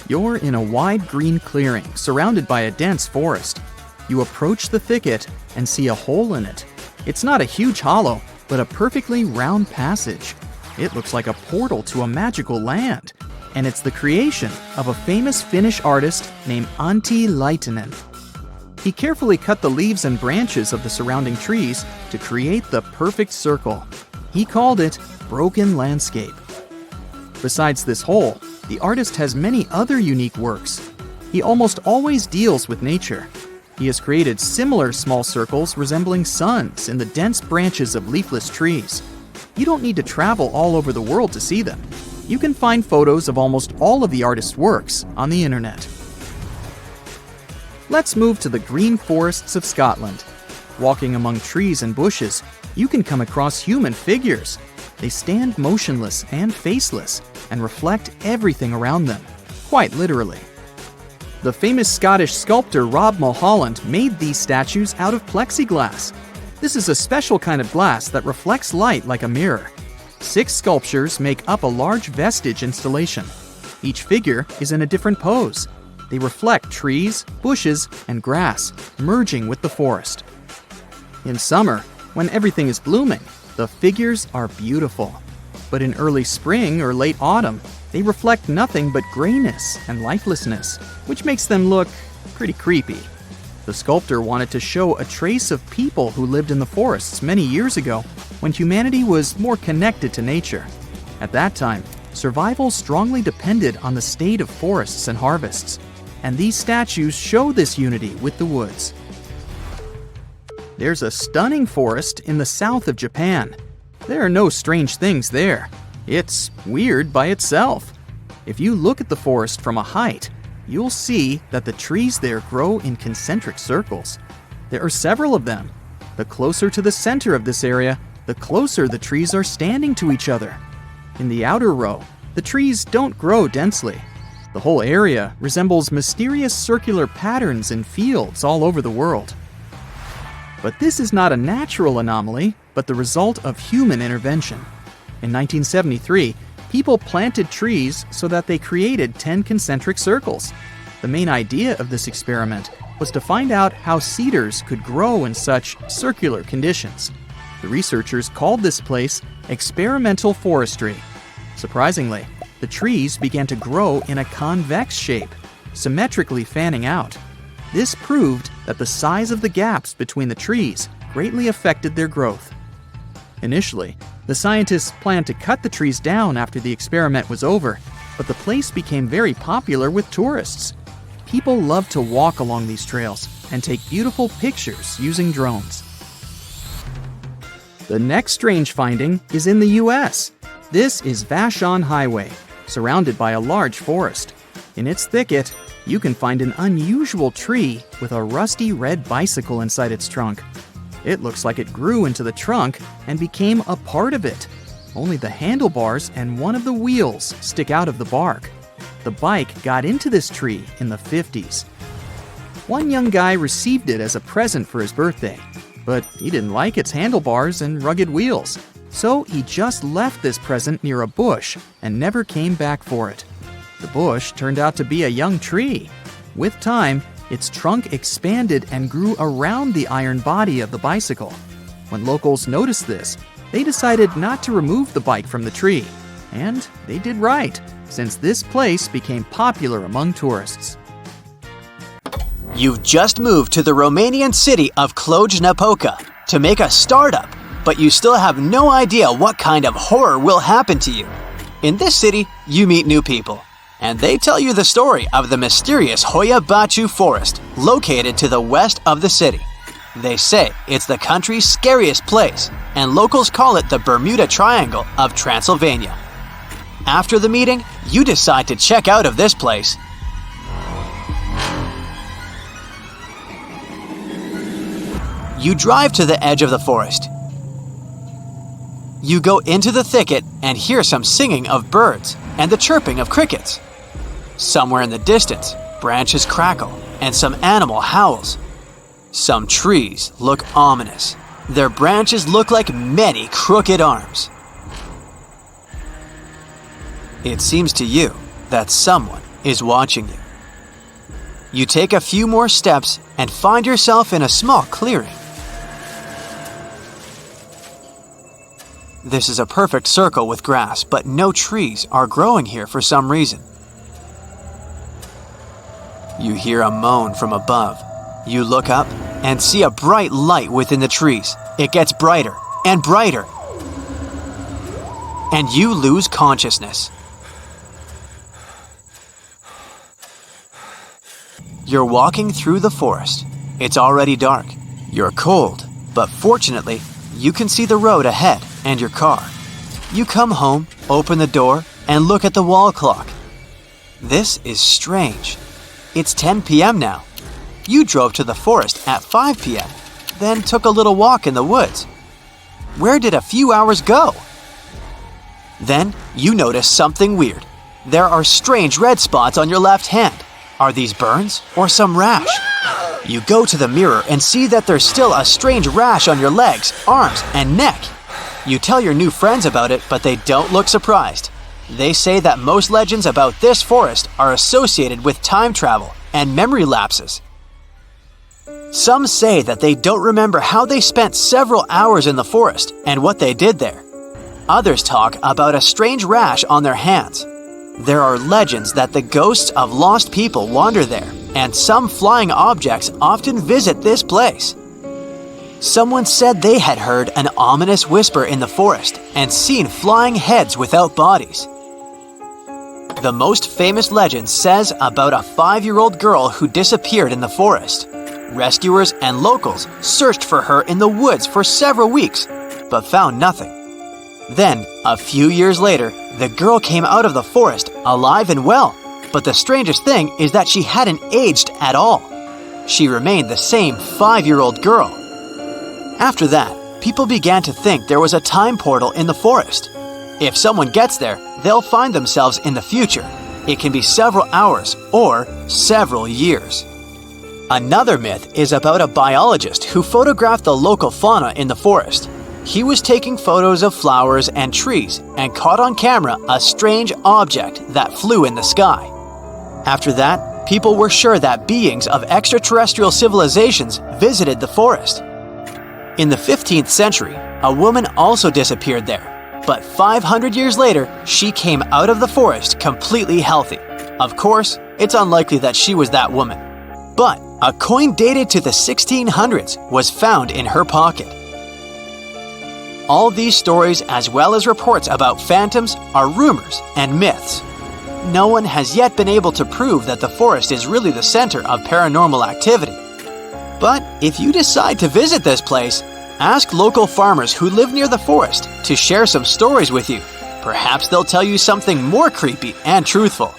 You're in a wide green clearing surrounded by a dense forest. You approach the thicket and see a hole in it. It's not a huge hollow, but a perfectly round passage. It looks like a portal to a magical land, and it's the creation of a famous Finnish artist named Antti Laitinen. He carefully cut the leaves and branches of the surrounding trees to create the perfect circle. He called it Broken Landscape. Besides this hole, the artist has many other unique works. He almost always deals with nature. He has created similar small circles resembling suns in the dense branches of leafless trees. You don't need to travel all over the world to see them. You can find photos of almost all of the artist's works on the internet. Let's move to the green forests of Scotland. Walking among trees and bushes, you can come across human figures. They stand motionless and faceless and reflect everything around them, quite literally. The famous Scottish sculptor Rob Mulholland made these statues out of plexiglass. This is a special kind of glass that reflects light like a mirror. 6 sculptures make up a large vestige installation. Each figure is in a different pose. They reflect trees, bushes, and grass, merging with the forest. In summer, when everything is blooming, the figures are beautiful. But in early spring or late autumn, they reflect nothing but grayness and lifelessness, which makes them look pretty creepy. The sculptor wanted to show a trace of people who lived in the forests many years ago, when humanity was more connected to nature. At that time, survival strongly depended on the state of forests and harvests, and these statues show this unity with the woods. There's a stunning forest in the south of Japan. There are no strange things there. It's weird by itself. If you look at the forest from a height, you'll see that the trees there grow in concentric circles. There are several of them. The closer to the center of this area, the closer the trees are standing to each other. In the outer row, the trees don't grow densely. The whole area resembles mysterious circular patterns in fields all over the world. But this is not a natural anomaly, but the result of human intervention. In 1973, people planted trees so that they created 10 concentric circles. The main idea of this experiment was to find out how cedars could grow in such circular conditions. The researchers called this place experimental forestry. Surprisingly, the trees began to grow in a convex shape, symmetrically fanning out. This proved that the size of the gaps between the trees greatly affected their growth. Initially, the scientists planned to cut the trees down after the experiment was over, but the place became very popular with tourists. People love to walk along these trails and take beautiful pictures using drones. The next strange finding is in the US. This is Vashon Highway, surrounded by a large forest. In its thicket, you can find an unusual tree with a rusty red bicycle inside its trunk. It looks like it grew into the trunk and became a part of it. Only the handlebars and one of the wheels stick out of the bark. The bike got into this tree in the 50s. One young guy received it as a present for his birthday, but he didn't like its handlebars and rugged wheels. So he just left this present near a bush and never came back for it. The bush turned out to be a young tree. With time, its trunk expanded and grew around the iron body of the bicycle. When locals noticed this, they decided not to remove the bike from the tree. And they did right, since this place became popular among tourists. You've just moved to the Romanian city of Cluj-Napoca to make a startup, but you still have no idea what kind of horror will happen to you. In this city, you meet new people, and they tell you the story of the mysterious Hoia Baciu Forest, located to the west of the city. They say it's the country's scariest place, and locals call it the Bermuda Triangle of Transylvania. After the meeting, you decide to check out of this place. You drive to the edge of the forest. You go into the thicket and hear some singing of birds and the chirping of crickets. Somewhere in the distance, branches crackle and some animal howls. Some trees look ominous. Their branches look like many crooked arms. It seems to you that someone is watching you. You take a few more steps and find yourself in a small clearing. This is a perfect circle with grass, but no trees are growing here for some reason. You hear a moan from above. You look up and see a bright light within the trees. It gets brighter and brighter, and you lose consciousness. You're walking through the forest. It's already dark. You're cold, but fortunately, you can see the road ahead and your car. You come home, open the door, and look at the wall clock. This is strange. It's 10 p.m. now. You drove to the forest at 5 p.m., then took a little walk in the woods. Where did a few hours go? Then you notice something weird. There are strange red spots on your left hand. Are these burns or some rash? You go to the mirror and see that there's still a strange rash on your legs, arms, and neck. You tell your new friends about it, but they don't look surprised. They say that most legends about this forest are associated with time travel and memory lapses. Some say that they don't remember how they spent several hours in the forest and what they did there. Others talk about a strange rash on their hands. There are legends that the ghosts of lost people wander there, and some flying objects often visit this place. Someone said they had heard an ominous whisper in the forest and seen flying heads without bodies. The most famous legend says about a 5-year-old girl who disappeared in the forest. Rescuers and locals searched for her in the woods for several weeks, but found nothing. Then, a few years later, the girl came out of the forest alive and well, but the strangest thing is that she hadn't aged at all. She remained the same 5-year-old girl. After that, people began to think there was a time portal in the forest. If someone gets there, they'll find themselves in the future. It can be several hours or several years. Another myth is about a biologist who photographed the local fauna in the forest. He was taking photos of flowers and trees and caught on camera a strange object that flew in the sky. After that, people were sure that beings of extraterrestrial civilizations visited the forest. In the 15th century, a woman also disappeared there, but 500 years later, she came out of the forest completely healthy. Of course, it's unlikely that she was that woman. But a coin dated to the 1600s was found in her pocket. All these stories, as well as reports about phantoms, are rumors and myths. No one has yet been able to prove that the forest is really the center of paranormal activity. But if you decide to visit this place, ask local farmers who live near the forest to share some stories with you. Perhaps they'll tell you something more creepy and truthful.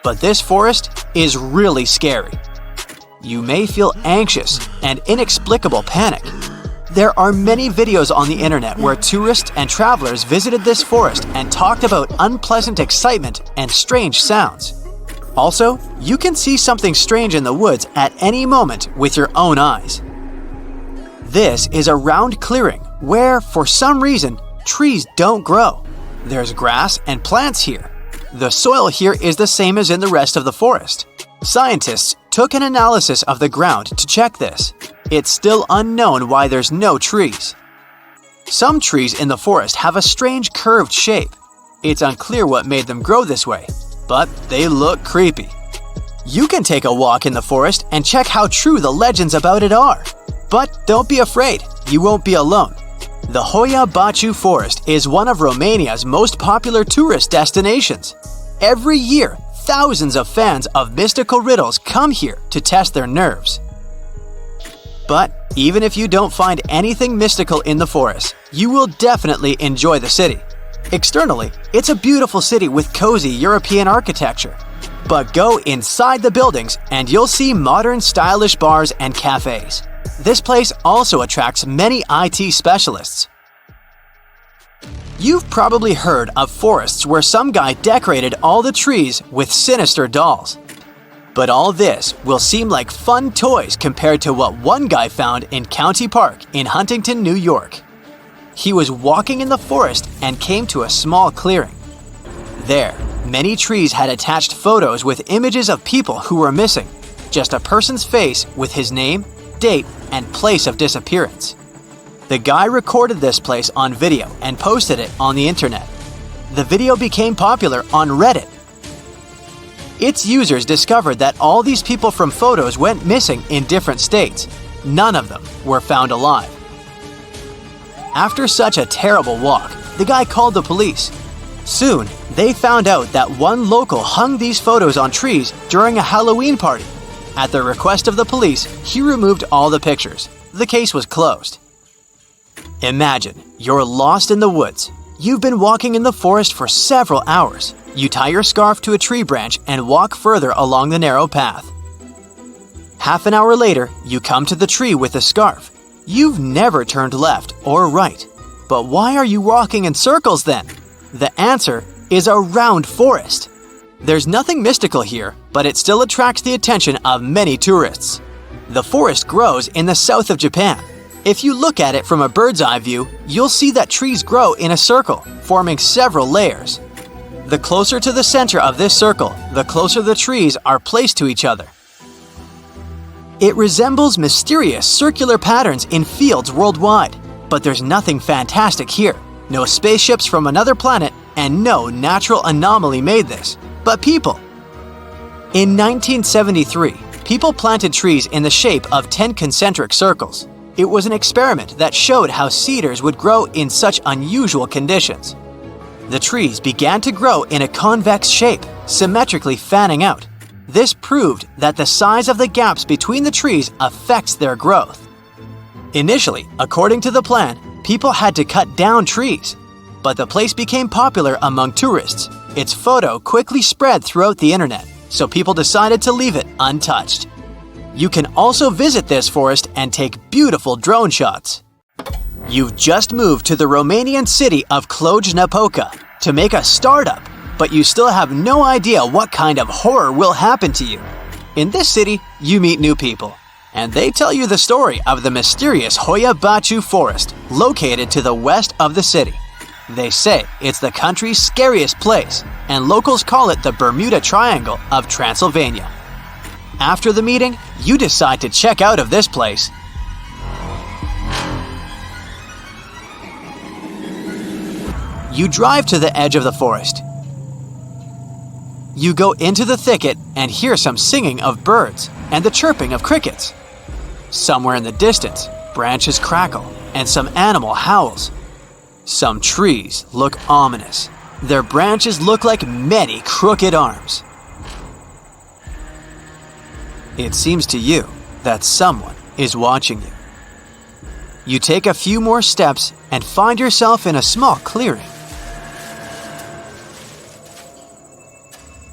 But this forest is really scary. You may feel anxious and inexplicable panic. There are many videos on the internet where tourists and travelers visited this forest and talked about unpleasant excitement and strange sounds. Also, you can see something strange in the woods at any moment with your own eyes. This is a round clearing where, for some reason, trees don't grow. There's grass and plants here. The soil here is the same as in the rest of the forest. Scientists took an analysis of the ground to check this. It's still unknown why there's no trees. Some trees in the forest have a strange curved shape. It's unclear what made them grow this way, but they look creepy. You can take a walk in the forest and check how true the legends about it are. But don't be afraid, you won't be alone. The Hoia Baciu Forest is one of Romania's most popular tourist destinations. Every year, thousands of fans of mystical riddles come here to test their nerves. But even if you don't find anything mystical in the forest, you will definitely enjoy the city. Externally, it's a beautiful city with cozy European architecture. But go inside the buildings and you'll see modern stylish bars and cafes. This place also attracts many IT specialists. You've probably heard of forests where some guy decorated all the trees with sinister dolls. But all this will seem like fun toys compared to what one guy found in County Park in Huntington, New York. He was walking in the forest and came to a small clearing. There, many trees had attached photos with images of people who were missing, just a person's face with his name, date, and place of disappearance. The guy recorded this place on video and posted it on the internet. The video became popular on Reddit. Its users discovered that all these people from photos went missing in different states. None of them were found alive. After such a terrible walk, the guy called the police. Soon, they found out that one local hung these photos on trees during a Halloween party. At the request of the police, he removed all the pictures. The case was closed. Imagine, you're lost in the woods. You've been walking in the forest for several hours. You tie your scarf to a tree branch and walk further along the narrow path. Half an hour later, you come to the tree with the scarf. You've never turned left or right. But why are you walking in circles then? The answer is a round forest. There's nothing mystical here, but it still attracts the attention of many tourists. The forest grows in the south of Japan. If you look at it from a bird's eye view, you'll see that trees grow in a circle, forming several layers. The closer to the center of this circle, the closer the trees are placed to each other. It resembles mysterious circular patterns in fields worldwide, but there's nothing fantastic here. No spaceships from another planet, and no natural anomaly made this, but people. In 1973, people planted trees in the shape of 10 concentric circles. It was an experiment that showed how cedars would grow in such unusual conditions. The trees began to grow in a convex shape, symmetrically fanning out. This proved that the size of the gaps between the trees affects their growth. Initially, according to the plan, people had to cut down trees. But the place became popular among tourists. Its photo quickly spread throughout the internet, so people decided to leave it untouched. You can also visit this forest and take beautiful drone shots. You've just moved to the Romanian city of Cluj-Napoca to make a startup, but you still have no idea what kind of horror will happen to you. In this city, you meet new people, and they tell you the story of the mysterious Hoia Baciu Forest, located to the west of the city. They say it's the country's scariest place, and locals call it the Bermuda Triangle of Transylvania. After the meeting, you decide to check out of this place. You drive to the edge of the forest. You go into the thicket and hear some singing of birds and the chirping of crickets. Somewhere in the distance, branches crackle and some animal howls. Some trees look ominous. Their branches look like many crooked arms. It seems to you that someone is watching you. You take a few more steps and find yourself in a small clearing.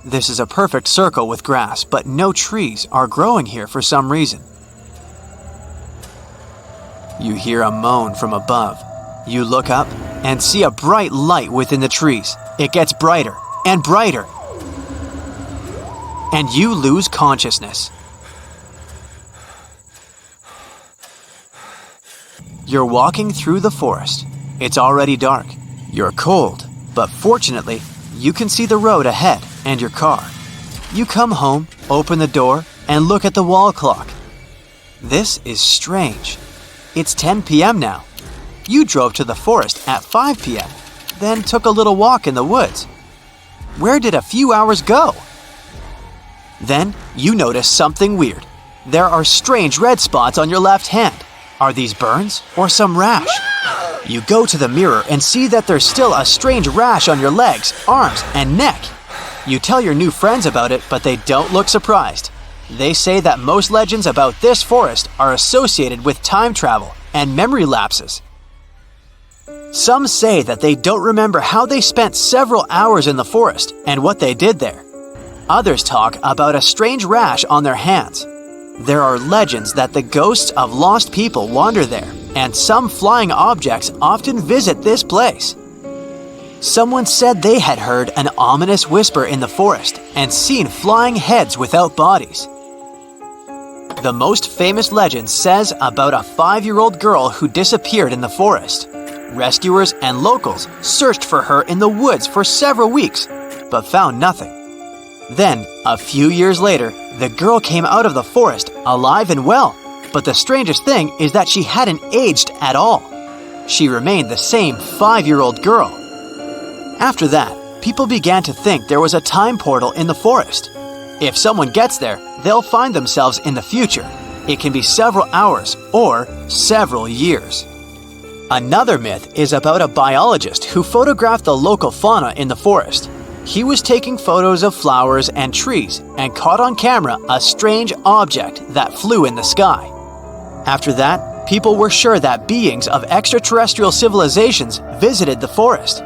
This is a perfect circle with grass, but no trees are growing here for some reason. You hear a moan from above. You look up and see a bright light within the trees. It gets brighter and brighter. and you lose consciousness. You're walking through the forest. It's already dark. You're cold, but fortunately, you can see the road ahead and your car. You come home, open the door, and look at the wall clock. This is strange. It's 10 p.m. now. You drove to the forest at 5 p.m., then took a little walk in the woods. Where did a few hours go? Then you notice something weird. There are strange red spots on your left hand. Are these burns or some rash? You go to the mirror and see that there's still a strange rash on your legs, arms, and neck. You tell your new friends about it, but they don't look surprised. They say that most legends about this forest are associated with time travel and memory lapses. Some say that they don't remember how they spent several hours in the forest and what they did there. Others talk about a strange rash on their hands. There are legends that the ghosts of lost people wander there, and some flying objects often visit this place. Someone said they had heard an ominous whisper in the forest and seen flying heads without bodies. The most famous legend says about a 5-year-old girl who disappeared in the forest. Rescuers and locals searched for her in the woods for several weeks, but found nothing. Then, a few years later, the girl came out of the forest alive and well, but the strangest thing is that she hadn't aged at all. She remained the same 5-year-old girl. After that, people began to think there was a time portal in the forest. If someone gets there, they'll find themselves in the future. It can be several hours or several years. Another myth is about a biologist who photographed the local fauna in the forest. He was taking photos of flowers and trees and caught on camera a strange object that flew in the sky. After that, people were sure that beings of extraterrestrial civilizations visited the forest.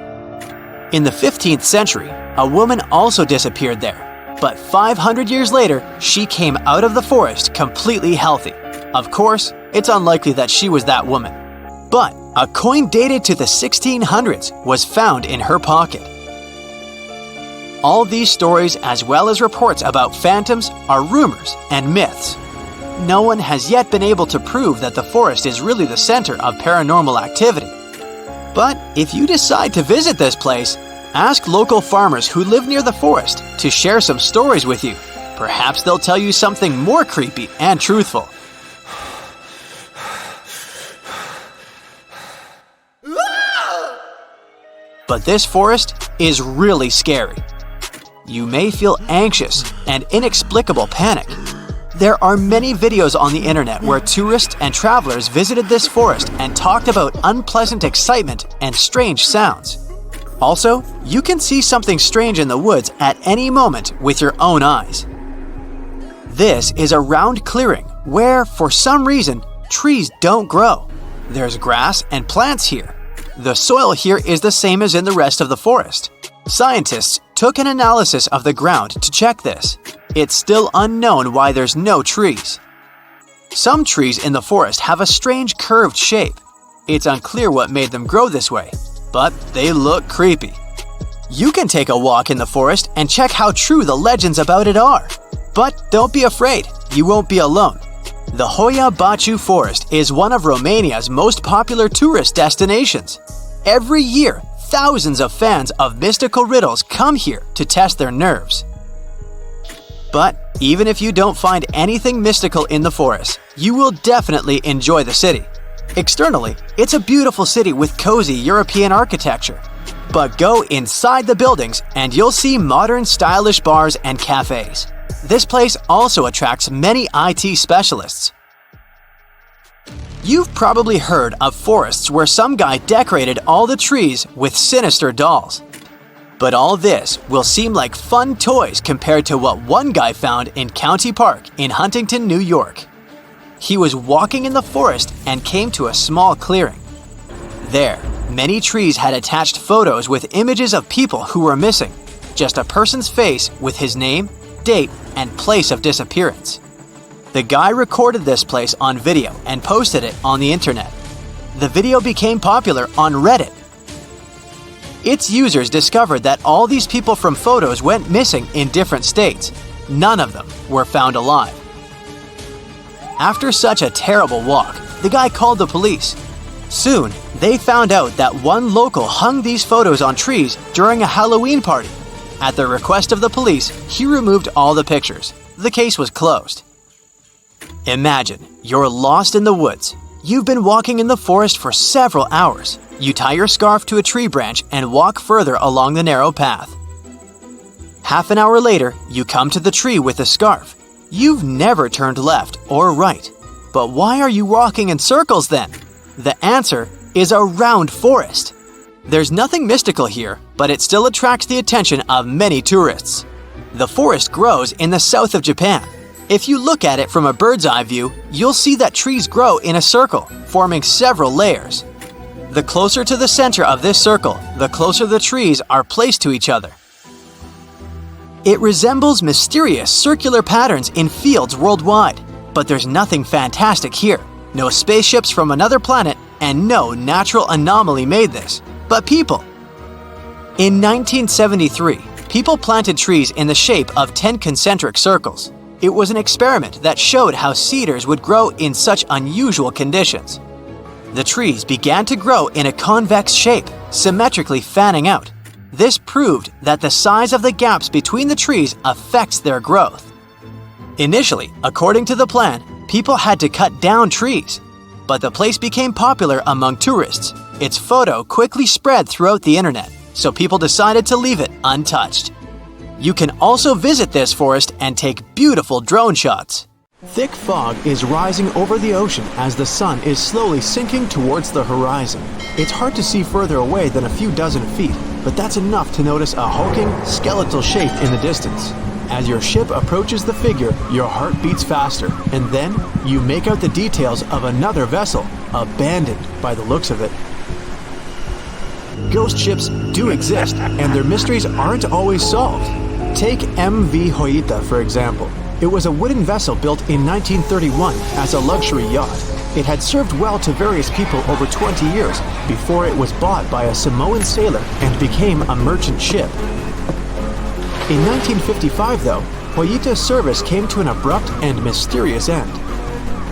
In the 15th century, a woman also disappeared there, but 500 years later, she came out of the forest completely healthy. Of course, it's unlikely that she was that woman. But a coin dated to the 1600s was found in her pocket. All these stories, as well as reports about phantoms, are rumors and myths. No one has yet been able to prove that the forest is really the center of paranormal activity. But if you decide to visit this place, ask local farmers who live near the forest to share some stories with you. Perhaps they'll tell you something more creepy and truthful. But this forest is really scary. You may feel anxious and inexplicable panic. There are many videos on the internet where tourists and travelers visited this forest and talked about unpleasant excitement and strange sounds. Also, you can see something strange in the woods at any moment with your own eyes. This is a round clearing where, for some reason, trees don't grow. There's grass and plants here. The soil here is the same as in the rest of the forest. Scientists took an analysis of the ground to check this. It's still unknown why there's no trees. Some trees in the forest have a strange curved shape. It's unclear what made them grow this way, but they look creepy. You can take a walk in the forest and check how true the legends about it are. But don't be afraid, you won't be alone. The Hoia Baciu Forest is one of Romania's most popular tourist destinations. Every year, thousands of fans of mystical riddles come here to test their nerves. But even if you don't find anything mystical in the forest, you will definitely enjoy the city. Externally, it's a beautiful city with cozy European architecture. But go inside the buildings and you'll see modern stylish bars and cafes. This place also attracts many IT specialists. You've probably heard of forests where some guy decorated all the trees with sinister dolls. But all this will seem like fun toys compared to what one guy found in County Park in Huntington, New York. He was walking in the forest and came to a small clearing. There, many trees had attached photos with images of people who were missing, just a person's face with his name, date, and place of disappearance. The guy recorded this place on video and posted it on the internet. The video became popular on Reddit. Its users discovered that all these people from photos went missing in different states. none of them were found alive. After such a terrible walk, the guy called the police. Soon, they found out that one local hung these photos on trees during a Halloween party. At the request of the police, he removed all the pictures. The case was closed. Imagine, you're lost in the woods. You've been walking in the forest for several hours. You tie your scarf to a tree branch and walk further along the narrow path. Half an hour later, you come to the tree with the scarf. You've never turned left or right. But why are you walking in circles then? The answer is a round forest. There's nothing mystical here, but it still attracts the attention of many tourists. The forest grows in the south of Japan. If you look at it from a bird's eye view, you'll see that trees grow in a circle, forming several layers. The closer to the center of this circle, the closer the trees are placed to each other. It resembles mysterious circular patterns in fields worldwide, but there's nothing fantastic here. No spaceships from another planet and no natural anomaly made this, but people. In 1973, people planted trees in the shape of 10 concentric circles. It was an experiment that showed how cedars would grow in such unusual conditions. The trees began to grow in a convex shape, symmetrically fanning out. This proved that the size of the gaps between the trees affects their growth. Initially, according to the plan, people had to cut down trees, but the place became popular among tourists. Its photo quickly spread throughout the internet, so people decided to leave it untouched. You can also visit this forest and take beautiful drone shots. Thick fog is rising over the ocean as the sun is slowly sinking towards the horizon. It's hard to see further away than a few dozen feet, but that's enough to notice a hulking, skeletal shape in the distance. As your ship approaches the figure, your heart beats faster, and then you make out the details of another vessel, abandoned by the looks of it. Ghost ships do exist, and their mysteries aren't always solved. Take MV Joyita, for example. It was a wooden vessel built in 1931 as a luxury yacht. It had served well to various people over 20 years before it was bought by a Samoan sailor and became a merchant ship. In 1955, though, Joyita's service came to an abrupt and mysterious end.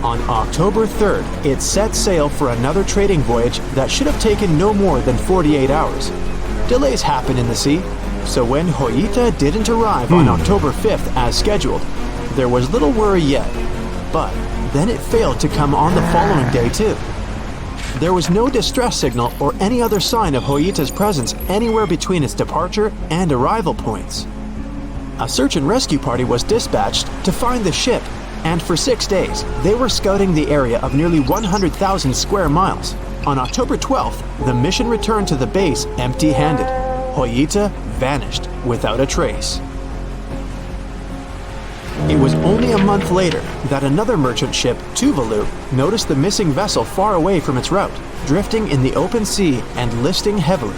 On October 3rd, it set sail for another trading voyage that should have taken no more than 48 hours. Delays happen in the sea, so when Joyita didn't arrive on October 5th as scheduled, there was little worry yet. But then it failed to come on the following day too. There was no distress signal or any other sign of Joyita's presence anywhere between its departure and arrival points. A search and rescue party was dispatched to find the ship, and for 6 days, they were scouting the area of nearly 100,000 square miles. On October 12th, the mission returned to the base empty-handed. Joyita vanished without a trace. It was only a month later that another merchant ship, Tuvalu, noticed the missing vessel far away from its route, drifting in the open sea and listing heavily.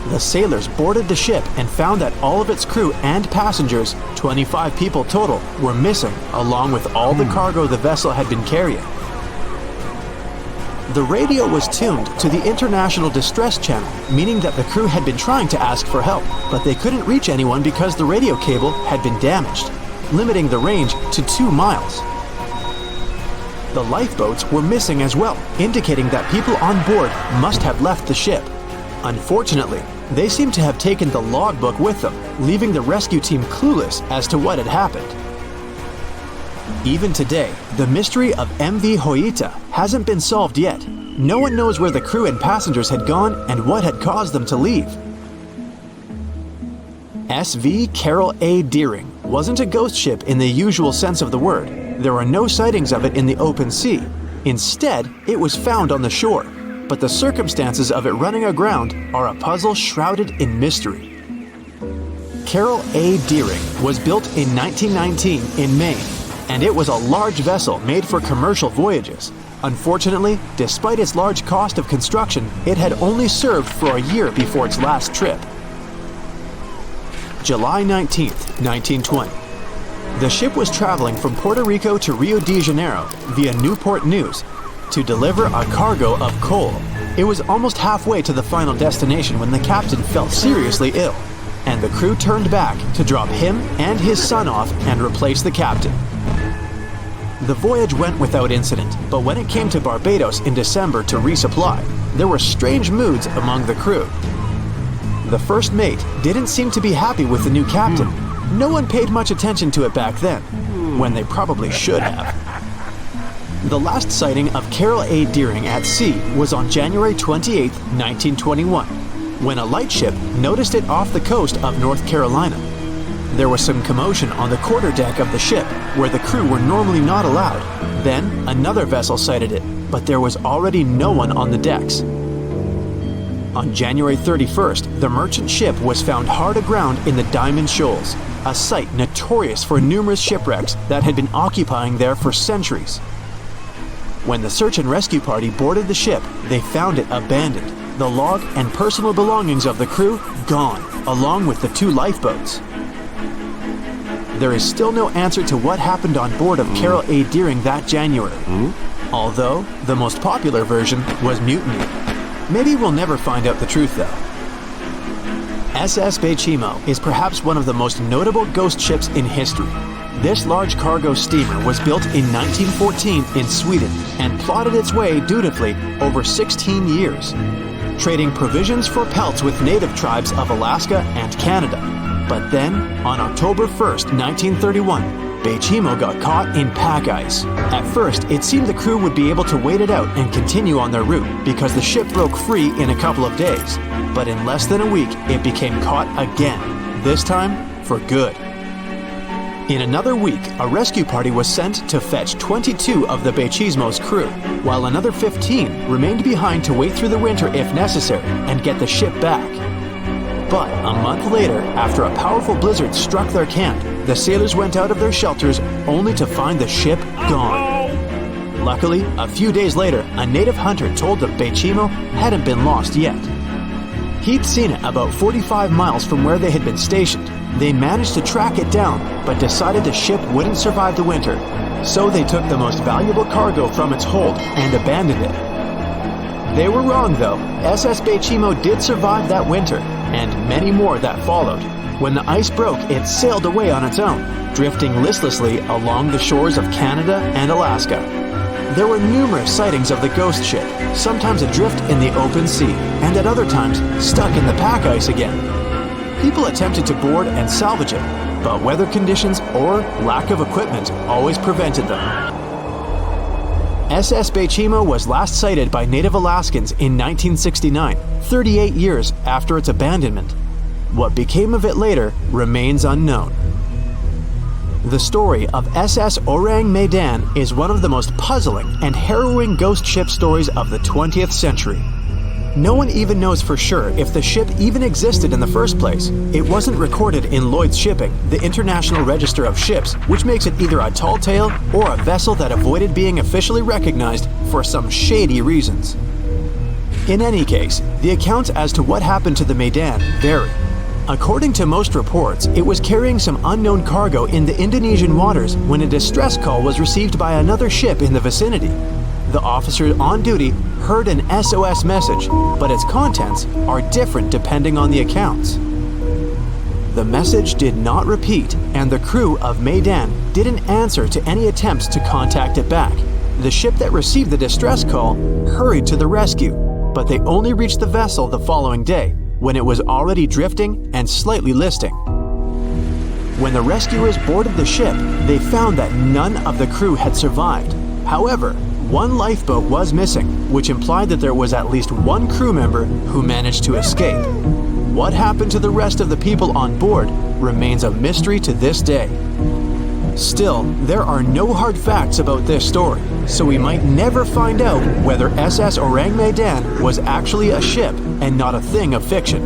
The sailors boarded the ship and found that all of its crew and passengers, 25 people total, were missing, along with all the cargo the vessel had been carrying. The radio was tuned to the International Distress Channel, meaning that the crew had been trying to ask for help, but they couldn't reach anyone because the radio cable had been damaged, limiting the range to 2 miles. The lifeboats were missing as well, indicating that people on board must have left the ship. Unfortunately, they seem to have taken the logbook with them, leaving the rescue team clueless as to what had happened. Even today, the mystery of MV Joyita hasn't been solved yet. No one knows where the crew and passengers had gone and what had caused them to leave. SV Carol A. Deering wasn't a ghost ship in the usual sense of the word. There are no sightings of it in the open sea. Instead, it was found on the shore, but the circumstances of it running aground are a puzzle shrouded in mystery. Carol A. Deering was built in 1919 in Maine, and it was a large vessel made for commercial voyages. Unfortunately, despite its large cost of construction, it had only served for a year before its last trip. July 19, 1920. The ship was traveling from Puerto Rico to Rio de Janeiro via Newport News to deliver a cargo of coal. It was almost halfway to the final destination when the captain fell seriously ill. and the crew turned back to drop him and his son off and replace the captain. The voyage went without incident, but when it came to Barbados in December to resupply, there were strange moods among the crew. The first mate didn't seem to be happy with the new captain. No one paid much attention to it back then, when they probably should have. The last sighting of Carol A. Deering at sea was on January 28, 1921, when a lightship noticed it off the coast of North Carolina. There was some commotion on the quarterdeck of the ship, where the crew were normally not allowed. Then, another vessel sighted it, but there was already no one on the decks. On January 31st, the merchant ship was found hard aground in the Diamond Shoals, a site notorious for numerous shipwrecks that had been occupying there for centuries. When the search and rescue party boarded the ship, they found it abandoned, the log and personal belongings of the crew gone, along with the 2 lifeboats. There is still no answer to what happened on board of Carol A. Deering that January, although the most popular version was mutiny. Maybe we'll never find out the truth though. SS Baychimo is perhaps one of the most notable ghost ships in history. This large cargo steamer was built in 1914 in Sweden and plodded its way dutifully over 16 years, trading provisions for pelts with native tribes of Alaska and Canada. But then, on October 1st, 1931, Baychimo got caught in pack ice. At first, it seemed the crew would be able to wait it out and continue on their route because the ship broke free in a couple of days. But in less than a week, it became caught again, this time for good. In another week, a rescue party was sent to fetch 22 of the Baychimo's crew, while another 15 remained behind to wait through the winter if necessary and get the ship back. But a month later, after a powerful blizzard struck their camp, the sailors went out of their shelters only to find the ship gone. Luckily, a few days later, a native hunter told them Baychimo hadn't been lost yet. He'd seen it about 45 miles from where they had been stationed. They managed to track it down, but decided the ship wouldn't survive the winter, so they took the most valuable cargo from its hold and abandoned it. They were wrong though. SS Baychimo did survive that winter, and many more that followed. When the ice broke, it sailed away on its own, drifting listlessly along the shores of Canada and Alaska. There were numerous sightings of the ghost ship, sometimes adrift in the open sea, and at other times stuck in the pack ice again. People attempted to board and salvage it, but weather conditions or lack of equipment always prevented them. SS Baychimo was last sighted by native Alaskans in 1969, 38 years after its abandonment. What became of it later remains unknown. The story of SS Ourang Medan is one of the most puzzling and harrowing ghost ship stories of the 20th century. No one even knows for sure if the ship even existed in the first place. It wasn't recorded in Lloyd's Shipping, the International Register of Ships, which makes it either a tall tale or a vessel that avoided being officially recognized for some shady reasons. In any case, the accounts as to what happened to the Medan vary. According to most reports, it was carrying some unknown cargo in the Indonesian waters when a distress call was received by another ship in the vicinity. The officer on duty heard an SOS message, but its contents are different depending on the accounts. The message did not repeat, and the crew of Medan didn't answer to any attempts to contact it back. The ship that received the distress call hurried to the rescue, but they only reached the vessel the following day, when it was already drifting and slightly listing. When the rescuers boarded the ship, they found that none of the crew had survived. However, one lifeboat was missing, which implied that there was at least one crew member who managed to escape. What happened to the rest of the people on board remains a mystery to this day. Still, there are no hard facts about this story, so we might never find out whether SS Ourang Medan was actually a ship and not a thing of fiction.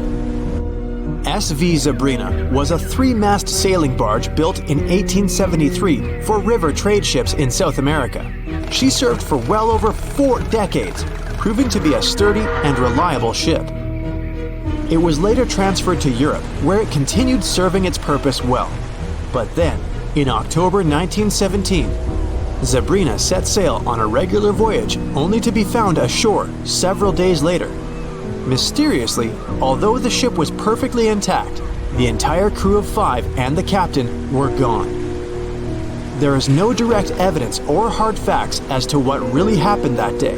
SV Zabrina was a 3-mast sailing barge built in 1873 for river trade ships in South America. She served for well over 4 decades, proving to be a sturdy and reliable ship. It was later transferred to Europe, where it continued serving its purpose well. But then, in October 1917, Zabrina set sail on a regular voyage only to be found ashore several days later. Mysteriously, although the ship was perfectly intact, The entire crew of 5 and the captain were gone. There is no direct evidence or hard facts as to what really happened that day.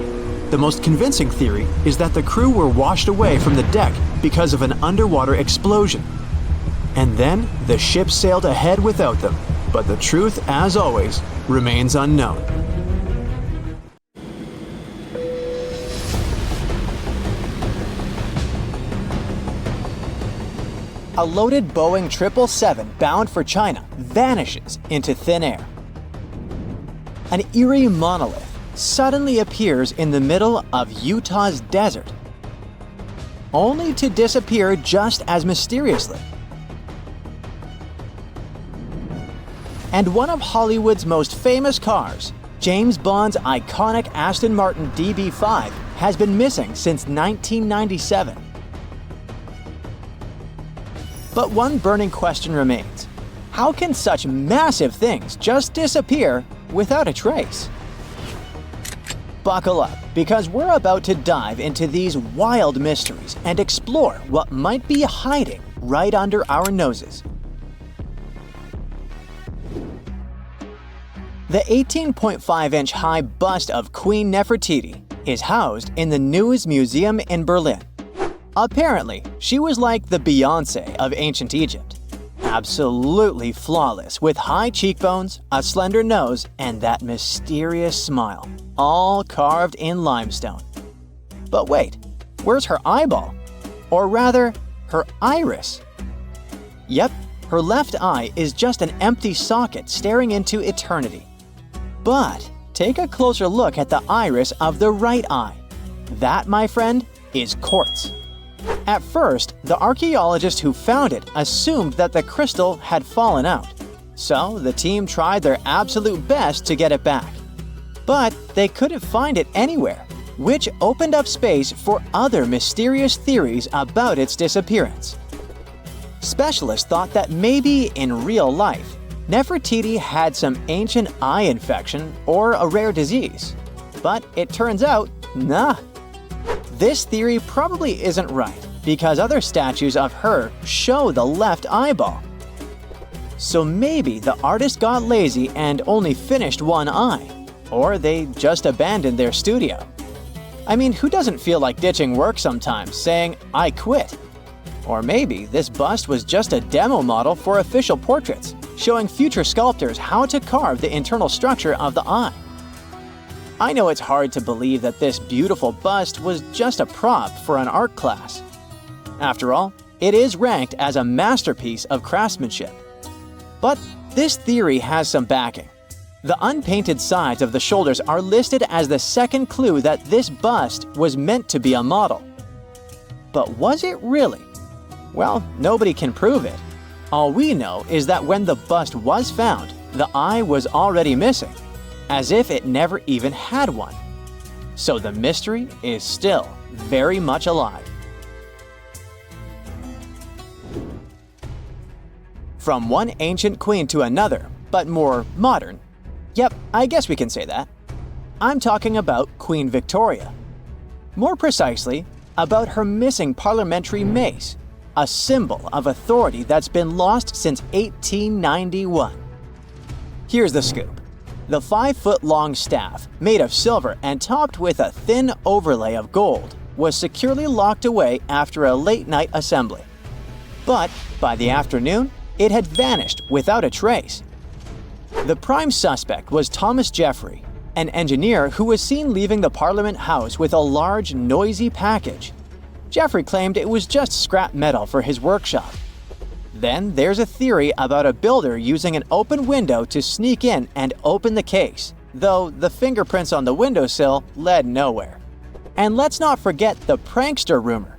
The most convincing theory is that the crew were washed away from the deck because of an underwater explosion. And then the ship sailed ahead without them, but the truth, as always, remains unknown. A loaded Boeing 777 bound for China vanishes into thin air. An eerie monolith suddenly appears in the middle of Utah's desert, only to disappear just as mysteriously. And one of Hollywood's most famous cars, James Bond's iconic Aston Martin DB5, has been missing since 1997. But one burning question remains. How can such massive things just disappear without a trace? Buckle up, because we're about to dive into these wild mysteries and explore what might be hiding right under our noses. The 18.5-inch high bust of Queen Nefertiti is housed in the Neues Museum in Berlin. Apparently, she was like the Beyoncé of ancient Egypt. Absolutely flawless, with high cheekbones, a slender nose, and that mysterious smile, all carved in limestone. But wait, where's her eyeball? Or rather, her iris? Yep, her left eye is just an empty socket staring into eternity. But take a closer look at the iris of the right eye. That, my friend, is quartz. At first, the archaeologist who found it assumed that the crystal had fallen out, so the team tried their absolute best to get it back. But they couldn't find it anywhere, which opened up space for other mysterious theories about its disappearance. Specialists thought that maybe in real life, Nefertiti had some ancient eye infection or a rare disease. But it turns out, nah. This theory probably isn't right, because other statues of her show the left eyeball. So maybe the artist got lazy and only finished one eye, or they just abandoned their studio. I mean, who doesn't feel like ditching work sometimes, saying, "I quit"? Or maybe this bust was just a demo model for official portraits, showing future sculptors how to carve the internal structure of the eye. I know it's hard to believe that this beautiful bust was just a prop for an art class. After all, it is ranked as a masterpiece of craftsmanship. But this theory has some backing. The unpainted sides of the shoulders are listed as the second clue that this bust was meant to be a model. But was it really? Well, nobody can prove it. All we know is that when the bust was found, the eye was already missing, as if it never even had one. So the mystery is still very much alive. From one ancient queen to another, but more modern. Yep, I guess we can say that. I'm talking about Queen Victoria. More precisely, about her missing parliamentary mace, a symbol of authority that's been lost since 1891. Here's the scoop. The 5-foot-long staff, made of silver and topped with a thin overlay of gold, was securely locked away after a late-night assembly. But by the afternoon, it had vanished without a trace. The prime suspect was Thomas Jeffrey, an engineer who was seen leaving the Parliament House with a large, noisy package. Jeffrey claimed it was just scrap metal for his workshop. Then there's a theory about a builder using an open window to sneak in and open the case, though the fingerprints on the windowsill led nowhere. And let's not forget the prankster rumor.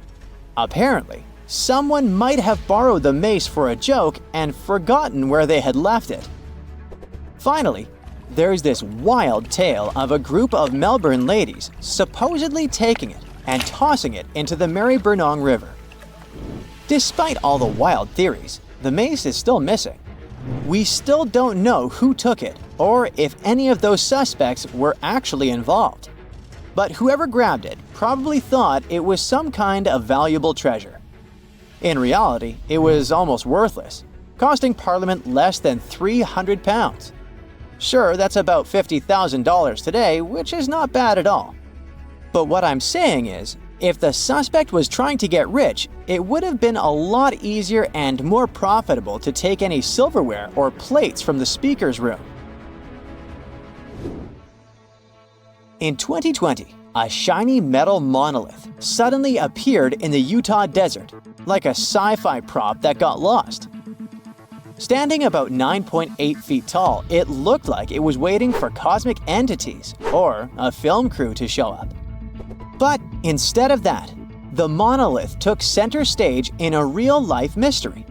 Apparently, someone might have borrowed the mace for a joke and forgotten where they had left it. Finally, there's this wild tale of a group of Melbourne ladies supposedly taking it and tossing it into the Maribyrnong River. Despite all the wild theories, the mace is still missing. We still don't know who took it or if any of those suspects were actually involved. But whoever grabbed it probably thought it was some kind of valuable treasure. In reality, it was almost worthless, costing Parliament less than £300. Sure, that's about $50,000 today, which is not bad at all. But what I'm saying is, if the suspect was trying to get rich, it would have been a lot easier and more profitable to take any silverware or plates from the speaker's room. In 2020, a shiny metal monolith suddenly appeared in the Utah desert, like a sci-fi prop that got lost. Standing about 9.8 feet tall, it looked like it was waiting for cosmic entities or a film crew to show up. But instead of that, the monolith took center stage in a real-life mystery.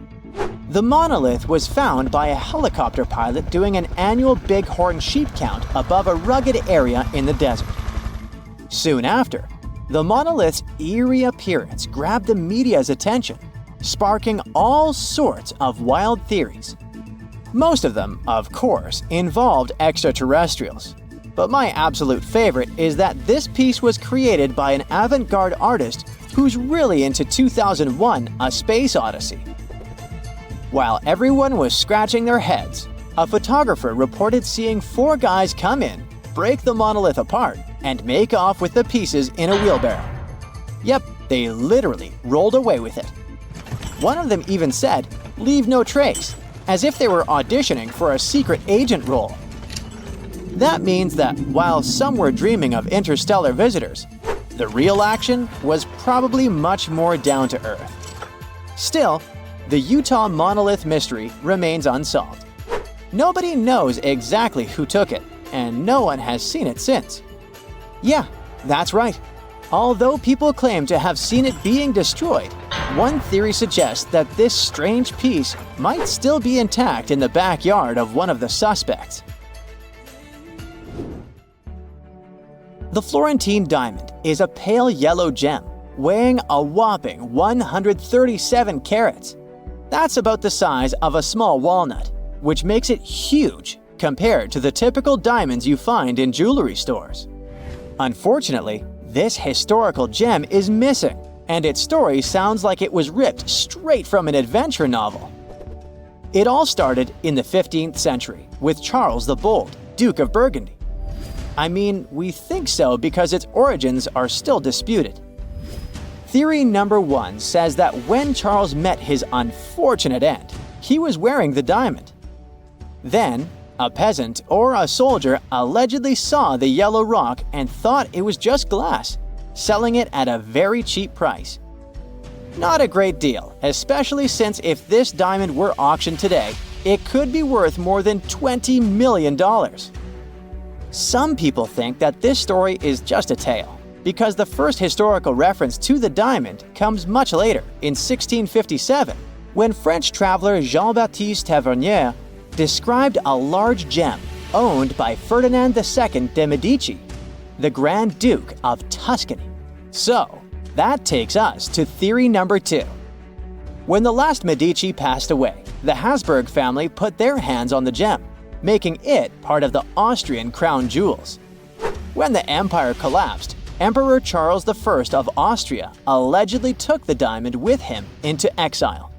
The monolith was found by a helicopter pilot doing an annual bighorn sheep count above a rugged area in the desert. Soon after, the monolith's eerie appearance grabbed the media's attention, sparking all sorts of wild theories. Most of them, of course, involved extraterrestrials. But my absolute favorite is that this piece was created by an avant-garde artist who's really into 2001: A Space Odyssey. While everyone was scratching their heads, a photographer reported seeing 4 guys come in, break the monolith apart, and make off with the pieces in a wheelbarrow. Yep, they literally rolled away with it. One of them even said, "Leave no trace," as if they were auditioning for a secret agent role. That means that while some were dreaming of interstellar visitors, the real action was probably much more down to earth. Still, the Utah monolith mystery remains unsolved. Nobody knows exactly who took it, and no one has seen it since. Yeah, that's right. Although people claim to have seen it being destroyed, one theory suggests that this strange piece might still be intact in the backyard of one of the suspects. The Florentine diamond is a pale yellow gem, weighing a whopping 137 carats. That's about the size of a small walnut, which makes it huge compared to the typical diamonds you find in jewelry stores. Unfortunately, this historical gem is missing, and its story sounds like it was ripped straight from an adventure novel. It all started in the 15th century with Charles the Bold, Duke of Burgundy. I mean, we think so because its origins are still disputed. Theory number 1 says that when Charles met his unfortunate end, he was wearing the diamond. Then, a peasant or a soldier allegedly saw the yellow rock and thought it was just glass, selling it at a very cheap price. Not a great deal, especially since if this diamond were auctioned today, it could be worth more than $20 million. Some people think that this story is just a tale, because the first historical reference to the diamond comes much later, in 1657, when French traveler Jean-Baptiste Tavernier described a large gem owned by Ferdinand II de' Medici, the Grand Duke of Tuscany. So, that takes us to theory number 2. When the last Medici passed away, the Habsburg family put their hands on the gem, making it part of the Austrian crown jewels. When the empire collapsed, Emperor Charles I of Austria allegedly took the diamond with him into exile.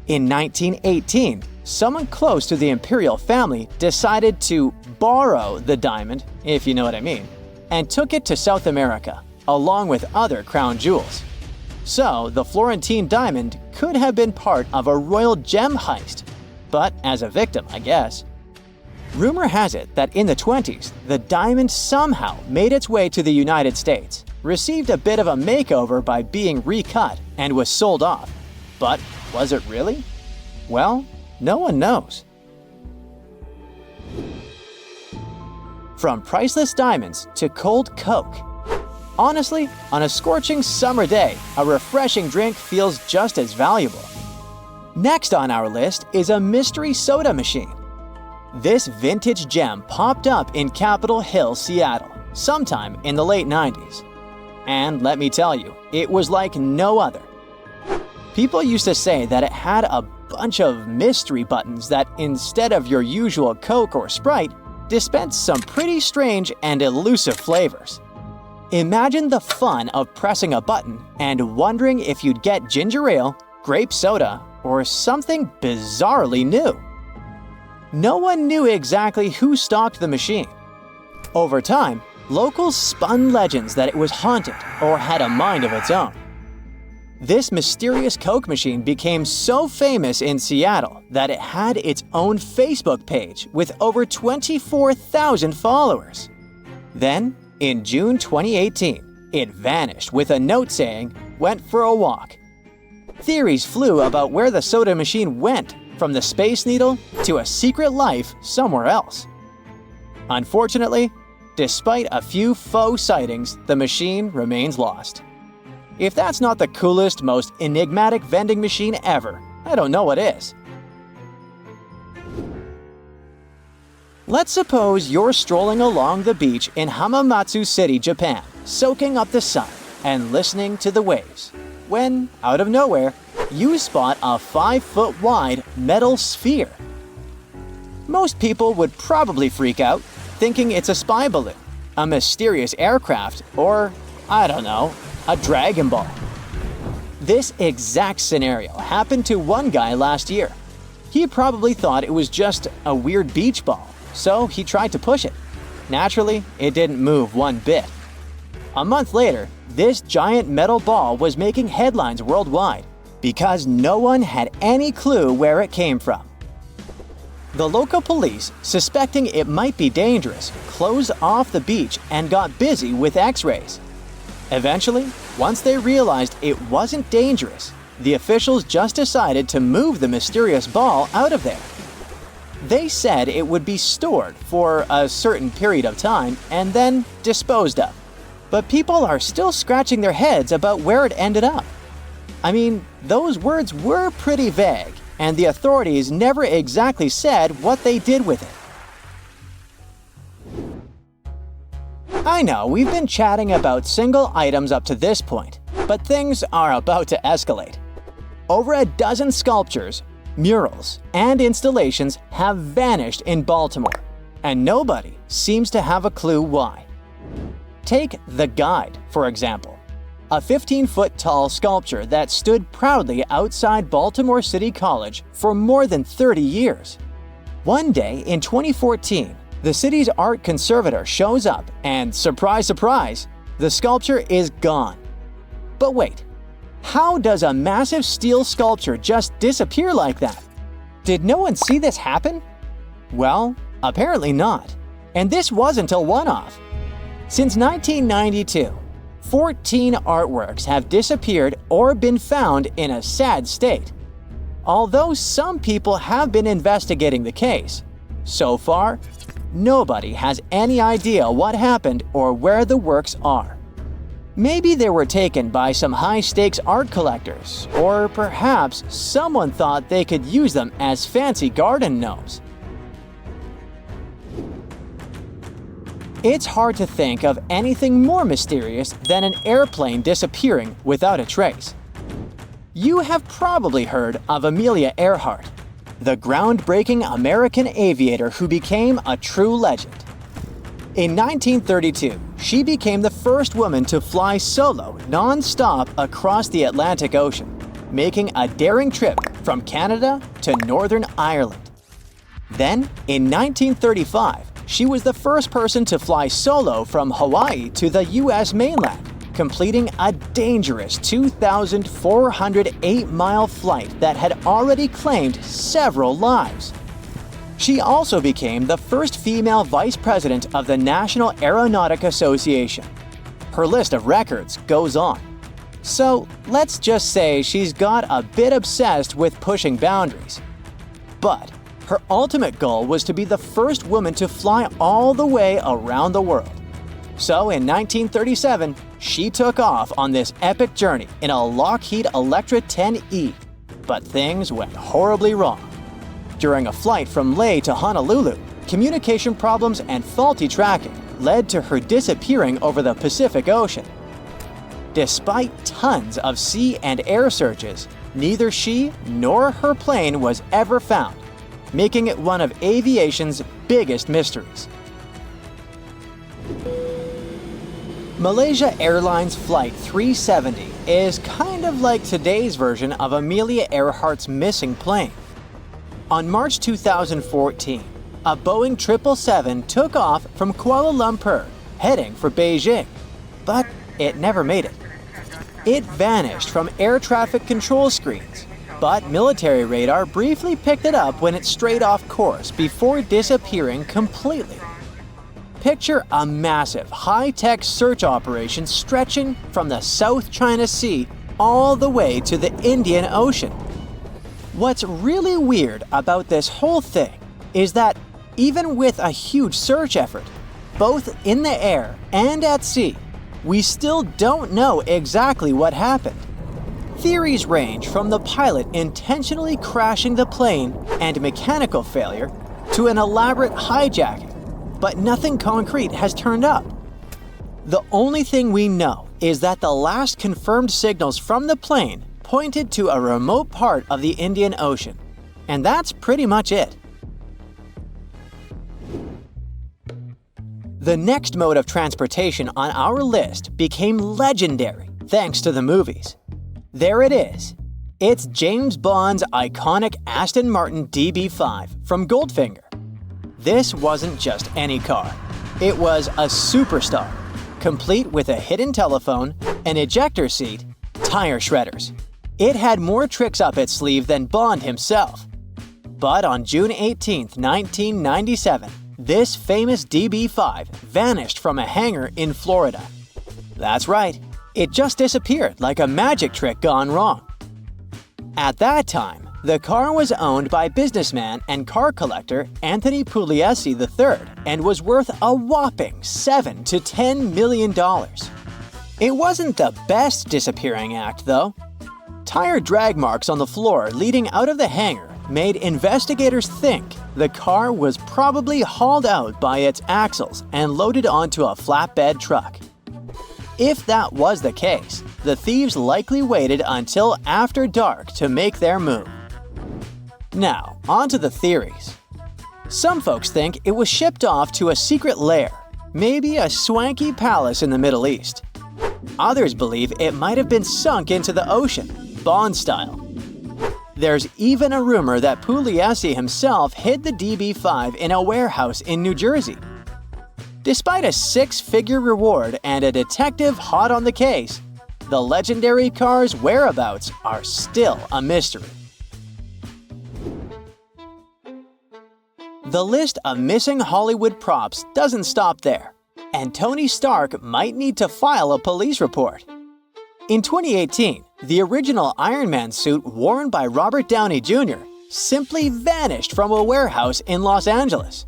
In 1918, someone close to the imperial family decided to borrow the diamond, if you know what I mean, and took it to South America, along with other crown jewels. So, the Florentine diamond could have been part of a royal gem heist, but as a victim, I guess. Rumor has it that in the 20s, the diamond somehow made its way to the United States, received a bit of a makeover by being recut, and was sold off. But was it really? Well, no one knows. From priceless diamonds to cold Coke. Honestly, on a scorching summer day, a refreshing drink feels just as valuable. Next on our list is a mystery soda machine. This vintage gem popped up in Capitol Hill, Seattle, sometime in the late 90s. And let me tell you, it was like no other. People used to say that it had a bunch of mystery buttons that, instead of your usual Coke or Sprite, dispensed some pretty strange and elusive flavors. Imagine the fun of pressing a button and wondering if you'd get ginger ale, grape soda, or something bizarrely new. No one knew exactly who stocked the machine. Over time, locals spun legends that it was haunted or had a mind of its own. This mysterious Coke machine became so famous in Seattle that it had its own Facebook page with over 24,000 followers. Then, in June 2018, it vanished with a note saying, "Went for a walk." Theories flew about where the soda machine went, from the Space Needle to a secret life somewhere else. Unfortunately, despite a few faux sightings, the machine remains lost. If that's not the coolest, most enigmatic vending machine ever, I don't know what is. Let's suppose you're strolling along the beach in Hamamatsu City, Japan, soaking up the sun and listening to the waves, when, out of nowhere, you spot a 5-foot-wide metal sphere. Most people would probably freak out, thinking it's a spy balloon, a mysterious aircraft, or, I don't know, a Dragon Ball. This exact scenario happened to one guy last year. He probably thought it was just a weird beach ball, so he tried to push it. Naturally, it didn't move one bit. A month later, this giant metal ball was making headlines worldwide because no one had any clue where it came from. The local police, suspecting it might be dangerous, closed off the beach and got busy with X-rays. Eventually, once they realized it wasn't dangerous, the officials just decided to move the mysterious ball out of there. They said it would be stored for a certain period of time and then disposed of. But people are still scratching their heads about where it ended up. I mean, those words were pretty vague, and the authorities never exactly said what they did with it. I know we've been chatting about single items up to this point, but things are about to escalate. Over a dozen sculptures, murals, and installations have vanished in Baltimore, and nobody seems to have a clue why. Take The Guide, for example, a 15-foot-tall sculpture that stood proudly outside Baltimore City College for more than 30 years. One day in 2014, the city's art conservator shows up and, surprise, surprise, the sculpture is gone. But wait, how does a massive steel sculpture just disappear like that? Did no one see this happen? Well, apparently not. And this wasn't a one-off. Since 1992, 14 artworks have disappeared or been found in a sad state. Although some people have been investigating the case, so far, nobody has any idea what happened or where the works are. Maybe they were taken by some high-stakes art collectors, or perhaps someone thought they could use them as fancy garden gnomes. It's hard to think of anything more mysterious than an airplane disappearing without a trace. You have probably heard of Amelia Earhart, the groundbreaking American aviator who became a true legend. In 1932, she became the first woman to fly solo non-stop across the Atlantic Ocean, making a daring trip from Canada to Northern Ireland. Then, in 1935, she was the first person to fly solo from Hawaii to the US mainland, completing a dangerous 2,408-mile flight that had already claimed several lives. She also became the first female vice president of the National Aeronautic Association. Her list of records goes on. So let's just say she's got a bit obsessed with pushing boundaries. But her ultimate goal was to be the first woman to fly all the way around the world. So in 1937, she took off on this epic journey in a Lockheed Electra 10E. But things went horribly wrong. During a flight from Leh to Honolulu, communication problems and faulty tracking led to her disappearing over the Pacific Ocean. Despite tons of sea and air searches, neither she nor her plane was ever found, making it one of aviation's biggest mysteries. Malaysia Airlines Flight 370 is kind of like today's version of Amelia Earhart's missing plane. On March 2014, a Boeing 777 took off from Kuala Lumpur, heading for Beijing, but it never made it. It vanished from air traffic control screens, but military radar briefly picked it up when it strayed off course before disappearing completely. Picture a massive, high-tech search operation stretching from the South China Sea all the way to the Indian Ocean. What's really weird about this whole thing is that even with a huge search effort, both in the air and at sea, we still don't know exactly what happened. Theories range from the pilot intentionally crashing the plane and mechanical failure to an elaborate hijacking, but nothing concrete has turned up. The only thing we know is that the last confirmed signals from the plane pointed to a remote part of the Indian Ocean, and that's pretty much it. The next mode of transportation on our list became legendary thanks to the movies. There it is. It's James Bond's iconic Aston Martin DB5 from Goldfinger. This wasn't just any car. It was a superstar, complete with a hidden telephone, an ejector seat, tire shredders. It had more tricks up its sleeve than Bond himself. But on June 18, 1997, this famous DB5 vanished from a hangar in Florida. That's right, it just disappeared like a magic trick gone wrong. At that time, the car was owned by businessman and car collector Anthony Pugliese III and was worth a whopping $7 to $10 million. It wasn't the best disappearing act, though. Tire drag marks on the floor leading out of the hangar made investigators think the car was probably hauled out by its axles and loaded onto a flatbed truck. If that was the case, the thieves likely waited until after dark to make their move. Now, on to the theories. Some folks think it was shipped off to a secret lair, maybe a swanky palace in the Middle East. Others believe it might have been sunk into the ocean, Bond style. There's even a rumor that Pugliese himself hid the DB5 in a warehouse in New Jersey. Despite a six-figure reward and a detective hot on the case, the legendary car's whereabouts are still a mystery. The list of missing Hollywood props doesn't stop there, and Tony Stark might need to file a police report. In 2018, the original Iron Man suit worn by Robert Downey Jr. simply vanished from a warehouse in Los Angeles.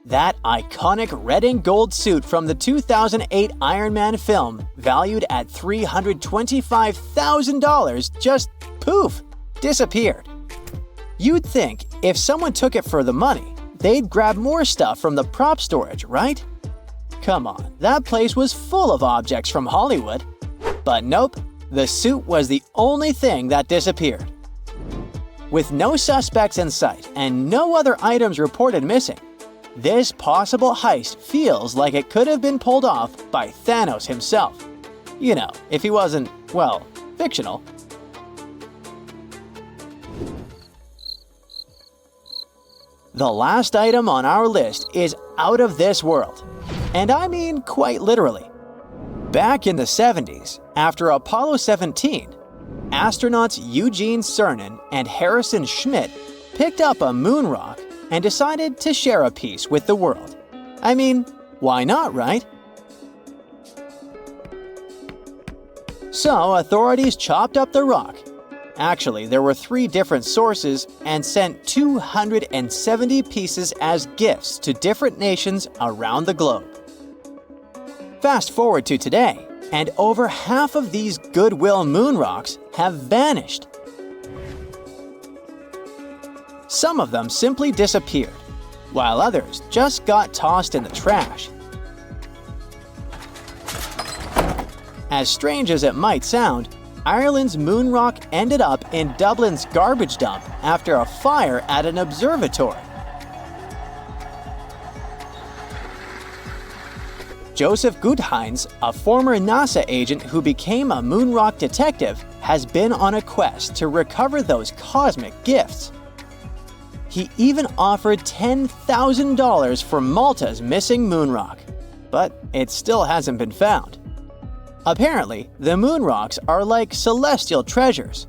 That iconic red and gold suit from the 2008 Iron Man film, valued at $325,000, just poof, disappeared. You'd think if someone took it for the money, they'd grab more stuff from the prop storage, right? Come on, that place was full of objects from Hollywood. But nope, the suit was the only thing that disappeared. With no suspects in sight and no other items reported missing, this possible heist feels like it could have been pulled off by Thanos himself. You know, if he wasn't, well, fictional. The last item on our list is out of this world. And I mean quite literally. Back in the 70s, after Apollo 17, astronauts Eugene Cernan and Harrison Schmitt picked up a moon rock and decided to share a piece with the world. I mean, why not, right? So authorities chopped up the rock. Actually, there were 3 different sources and sent 270 pieces as gifts to different nations around the globe. Fast forward to today, and over half of these Goodwill moon rocks have vanished. Some of them simply disappeared, while others just got tossed in the trash. As strange as it might sound, Ireland's moon rock ended up in Dublin's garbage dump after a fire at an observatory. Joseph Guttheins, a former NASA agent who became a moon rock detective, has been on a quest to recover those cosmic gifts. He even offered $10,000 for Malta's missing moon rock, but it still hasn't been found. Apparently, the moon rocks are like celestial treasures.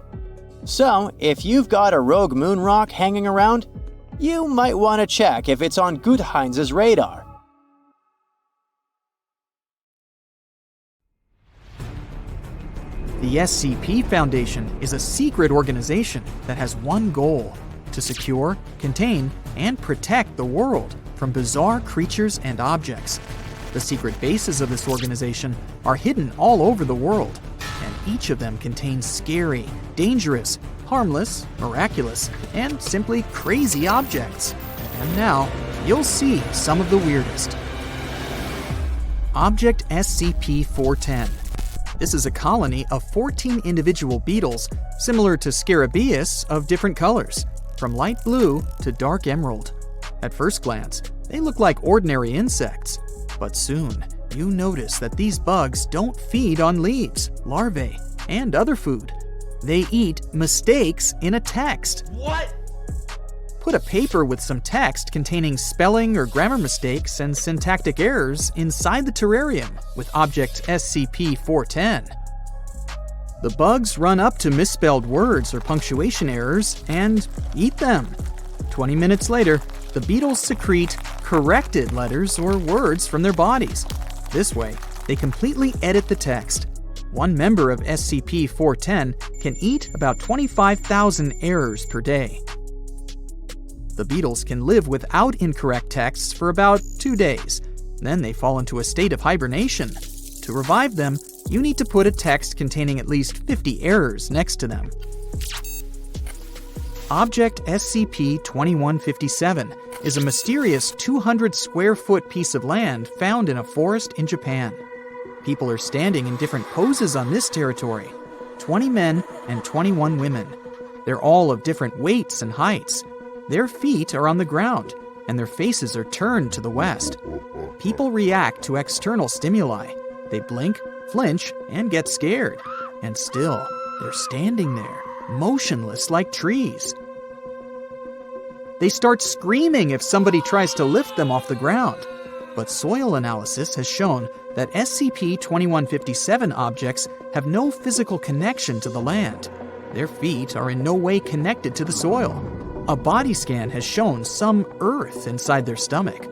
So, if you've got a rogue moon rock hanging around, you might want to check if it's on Guttheins' radar. The SCP Foundation is a secret organization that has one goal: to secure, contain, and protect the world from bizarre creatures and objects. The secret bases of this organization are hidden all over the world, and each of them contains scary, dangerous, harmless, miraculous, and simply crazy objects. And now, you'll see some of the weirdest. Object SCP-410. This is a colony of 14 individual beetles, similar to Scarabaeus, of different colors, from light blue to dark emerald. At first glance, they look like ordinary insects, but soon you notice that these bugs don't feed on leaves, larvae, and other food. They eat mistakes in a text. What? Put a paper with some text containing spelling or grammar mistakes and syntactic errors inside the terrarium with object SCP-410. The bugs run up to misspelled words or punctuation errors and eat them. 20 minutes later, the beetles secrete corrected letters or words from their bodies. This way, they completely edit the text. One member of SCP-410 can eat about 25,000 errors per day. The beetles can live without incorrect texts for about 2 days. Then they fall into a state of hibernation. To revive them, you need to put a text containing at least 50 errors next to them. Object SCP-2157 is a mysterious 200 square foot piece of land found in a forest in Japan. People are standing in different poses on this territory. 20 men and 21 women. They're all of different weights and heights. Their feet are on the ground, and their faces are turned to the west. People react to external stimuli. They blink, flinch, and get scared. And still, they're standing there, motionless like trees. They start screaming if somebody tries to lift them off the ground. But soil analysis has shown that SCP-2157 objects have no physical connection to the land. Their feet are in no way connected to the soil. A body scan has shown some earth inside their stomach.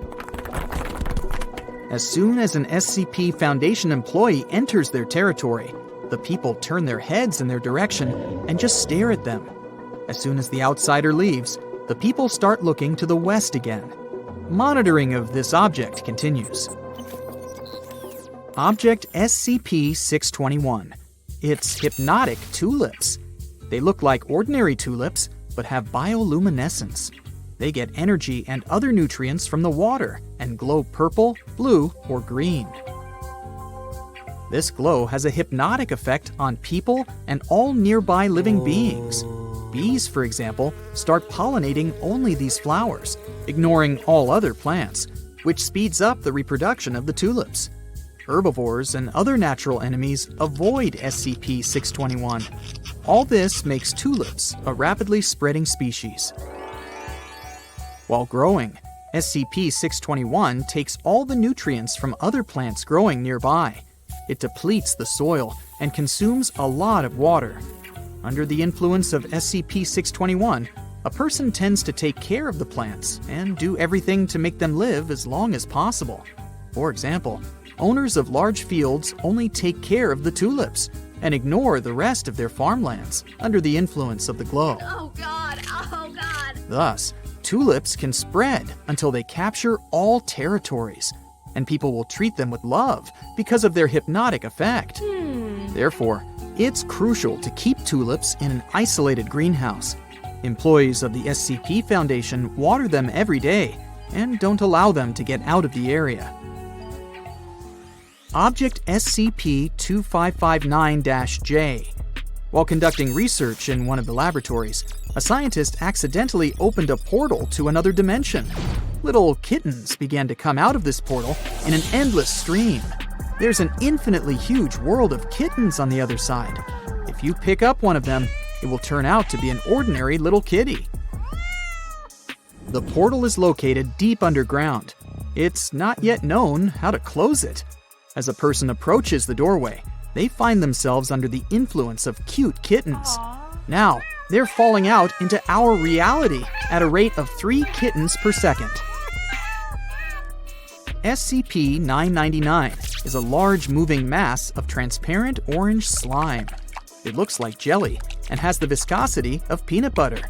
As soon as an SCP Foundation employee enters their territory, the people turn their heads in their direction and just stare at them. As soon as the outsider leaves, the people start looking to the west again. Monitoring of this object continues. Object SCP-621. It's hypnotic tulips. They look like ordinary tulips, but have bioluminescence. They get energy and other nutrients from the water and glow purple, blue, or green. This glow has a hypnotic effect on people and all nearby living beings. Bees, for example, start pollinating only these flowers, ignoring all other plants, which speeds up the reproduction of the tulips. Herbivores and other natural enemies avoid SCP-621. All this makes tulips a rapidly spreading species. While growing, SCP-621 takes all the nutrients from other plants growing nearby. It depletes the soil and consumes a lot of water. Under the influence of SCP-621, a person tends to take care of the plants and do everything to make them live as long as possible. For example, owners of large fields only take care of the tulips and ignore the rest of their farmlands under the influence of the glow. Oh God, oh God. Thus, tulips can spread until they capture all territories, and people will treat them with love because of their hypnotic effect. Therefore, it's crucial to keep tulips in an isolated greenhouse. Employees of the SCP Foundation water them every day and don't allow them to get out of the area. Object SCP-2559-J. While conducting research in one of the laboratories, a scientist accidentally opened a portal to another dimension. Little kittens began to come out of this portal in an endless stream. There's an infinitely huge world of kittens on the other side. If you pick up one of them, it will turn out to be an ordinary little kitty. The portal is located deep underground. It's not yet known how to close it. As a person approaches the doorway, they find themselves under the influence of cute kittens. Now, they're falling out into our reality at a rate of 3 kittens per second. SCP-999 is a large moving mass of transparent orange slime. It looks like jelly and has the viscosity of peanut butter.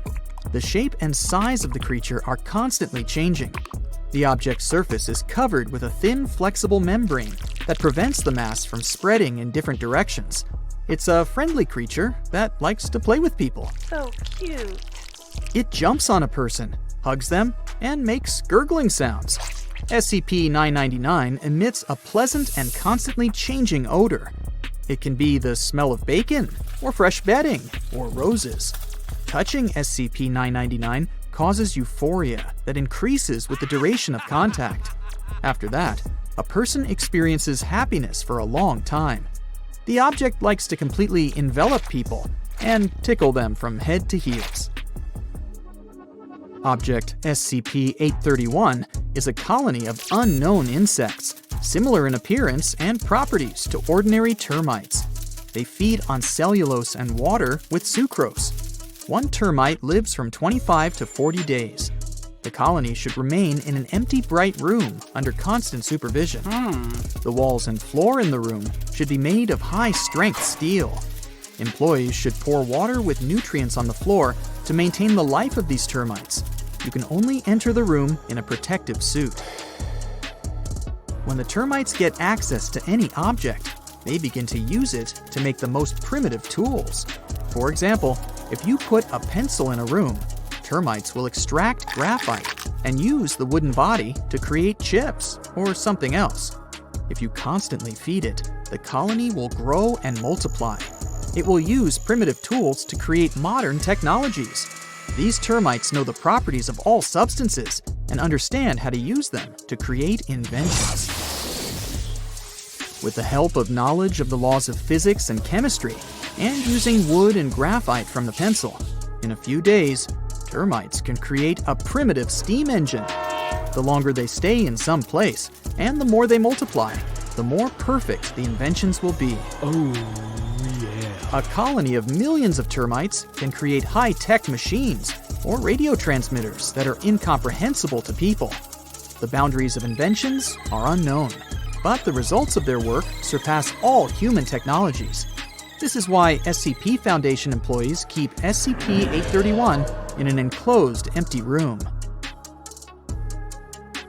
The shape and size of the creature are constantly changing. The object's surface is covered with a thin, flexible membrane that prevents the mass from spreading in different directions. It's a friendly creature that likes to play with people. So cute. It jumps on a person, hugs them, and makes gurgling sounds. SCP-999 emits a pleasant and constantly changing odor. It can be the smell of bacon, or fresh bedding, or roses. Touching SCP-999 causes euphoria that increases with the duration of contact. After that, a person experiences happiness for a long time. The object likes to completely envelop people and tickle them from head to heels. Object SCP-831 is a colony of unknown insects, similar in appearance and properties to ordinary termites. They feed on cellulose and water with sucrose. One termite lives from 25 to 40 days. The colony should remain in an empty, bright room under constant supervision. The walls and floor in the room should be made of high-strength steel. Employees should pour water with nutrients on the floor to maintain the life of these termites. You can only enter the room in a protective suit. When the termites get access to any object, they begin to use it to make the most primitive tools. For example, if you put a pencil in a room, termites will extract graphite and use the wooden body to create chips or something else. If you constantly feed it, the colony will grow and multiply. It will use primitive tools to create modern technologies. These termites know the properties of all substances and understand how to use them to create inventions. With the help of knowledge of the laws of physics and chemistry, and using wood and graphite from the pencil, in a few days, termites can create a primitive steam engine. The longer they stay in some place, and the more they multiply, the more perfect the inventions will be. A colony of millions of termites can create high-tech machines or radio transmitters that are incomprehensible to people. The boundaries of inventions are unknown, but the results of their work surpass all human technologies. This is why SCP Foundation employees keep SCP-831 in an enclosed, empty room.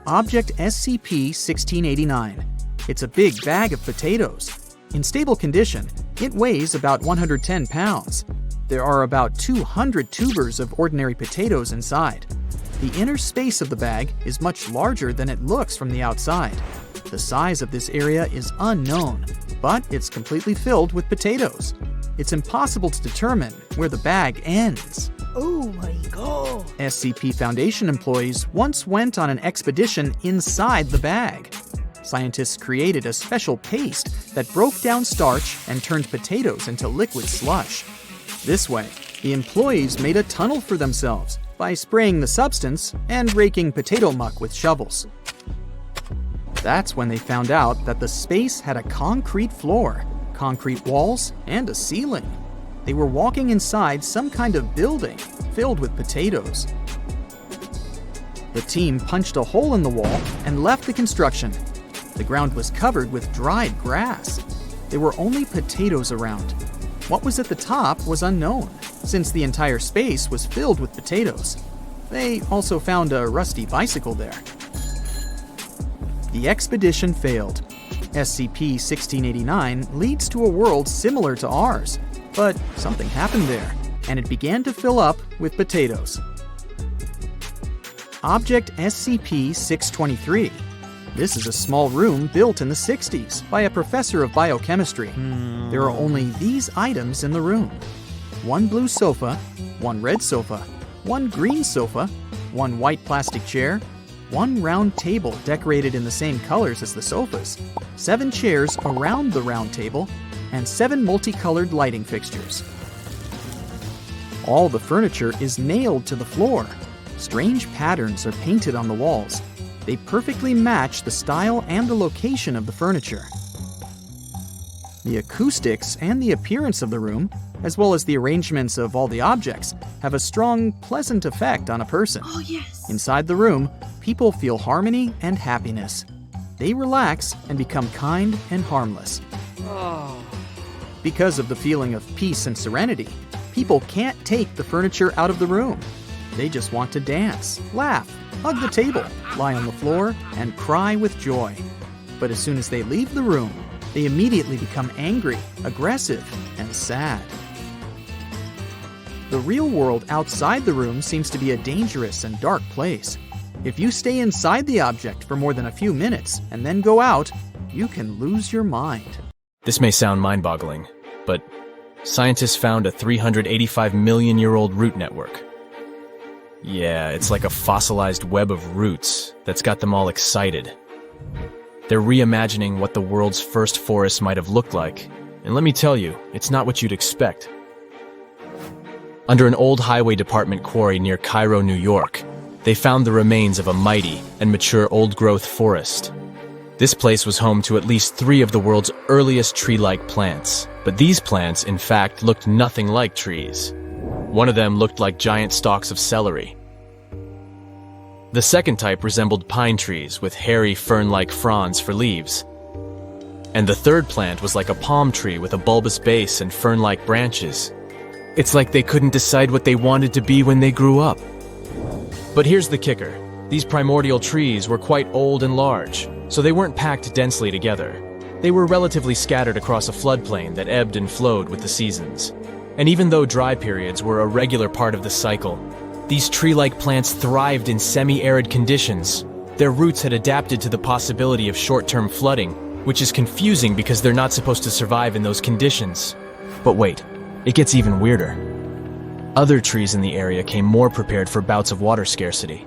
Object SCP-1689. It's a big bag of potatoes. In stable condition, it weighs about 110 pounds. There are about 200 tubers of ordinary potatoes inside. The inner space of the bag is much larger than it looks from the outside. The size of this area is unknown, but it's completely filled with potatoes. It's impossible to determine where the bag ends. Oh my god. SCP Foundation employees once went on an expedition inside the bag. Scientists created a special paste that broke down starch and turned potatoes into liquid slush. This way, the employees made a tunnel for themselves by spraying the substance and raking potato muck with shovels. That's when they found out that the space had a concrete floor, concrete walls, and a ceiling. They were walking inside some kind of building filled with potatoes. The team punched a hole in the wall and left the construction. The ground was covered with dried grass. There were only potatoes around. What was at the top was unknown, since the entire space was filled with potatoes. They also found a rusty bicycle there. The expedition failed. SCP-1689 leads to a world similar to ours, but something happened there, and it began to fill up with potatoes. Object SCP-623. This is a small room built in the 60s by a professor of biochemistry. There are only these items in the room: one blue sofa, one red sofa, one green sofa, one white plastic chair, one round table decorated in the same colors as the sofas, 7 chairs around the round table, and 7 multicolored lighting fixtures. All the furniture is nailed to the floor. Strange patterns are painted on the walls. They perfectly match the style and the location of the furniture. The acoustics and the appearance of the room, as well as the arrangements of all the objects, have a strong, pleasant effect on a person. Oh, yes. Inside the room, people feel harmony and happiness. They relax and become kind and harmless. Because of the feeling of peace and serenity, people can't take the furniture out of the room. They just want to dance, laugh, hug the table, lie on the floor, and cry with joy. But as soon as they leave the room, they immediately become angry, aggressive, and sad. The real world outside the room seems to be a dangerous and dark place. If you stay inside the object for more than a few minutes and then go out, you can lose your mind. This may sound mind-boggling, but scientists found a 385-million-year-old root network. Yeah, it's like a fossilized web of roots that's got them all excited. They're reimagining what the world's first forest might have looked like, and let me tell you, it's not what you'd expect. Under an old highway department quarry near Cairo, New York, they found the remains of a mighty and mature old-growth forest. This place was home to at least 3 of the world's earliest tree-like plants, but these plants, in fact, looked nothing like trees. One of them looked like giant stalks of celery. The second type resembled pine trees with hairy fern-like fronds for leaves. And the third plant was like a palm tree with a bulbous base and fern-like branches. It's like they couldn't decide what they wanted to be when they grew up. But here's the kicker. These primordial trees were quite old and large, so they weren't packed densely together. They were relatively scattered across a floodplain that ebbed and flowed with the seasons. And even though dry periods were a regular part of the cycle, these tree-like plants thrived in semi-arid conditions. Their roots had adapted to the possibility of short-term flooding, which is confusing because they're not supposed to survive in those conditions. But wait, it gets even weirder. Other trees in the area came more prepared for bouts of water scarcity.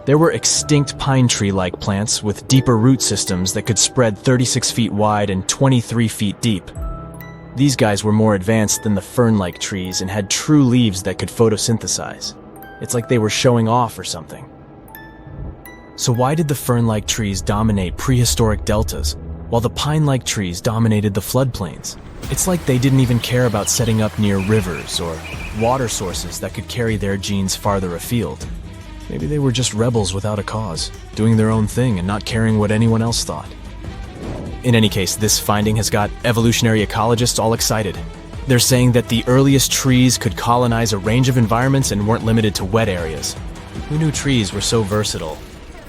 There were extinct pine tree-like plants with deeper root systems that could spread 36 feet wide and 23 feet deep. These guys were more advanced than the fern-like trees and had true leaves that could photosynthesize. It's like they were showing off or something. So why did the fern-like trees dominate prehistoric deltas, while the pine-like trees dominated the floodplains? It's like they didn't even care about setting up near rivers or water sources that could carry their genes farther afield. Maybe they were just rebels without a cause, doing their own thing and not caring what anyone else thought. In any case, this finding has got evolutionary ecologists all excited. They're saying that the earliest trees could colonize a range of environments and weren't limited to wet areas. Who knew trees were so versatile?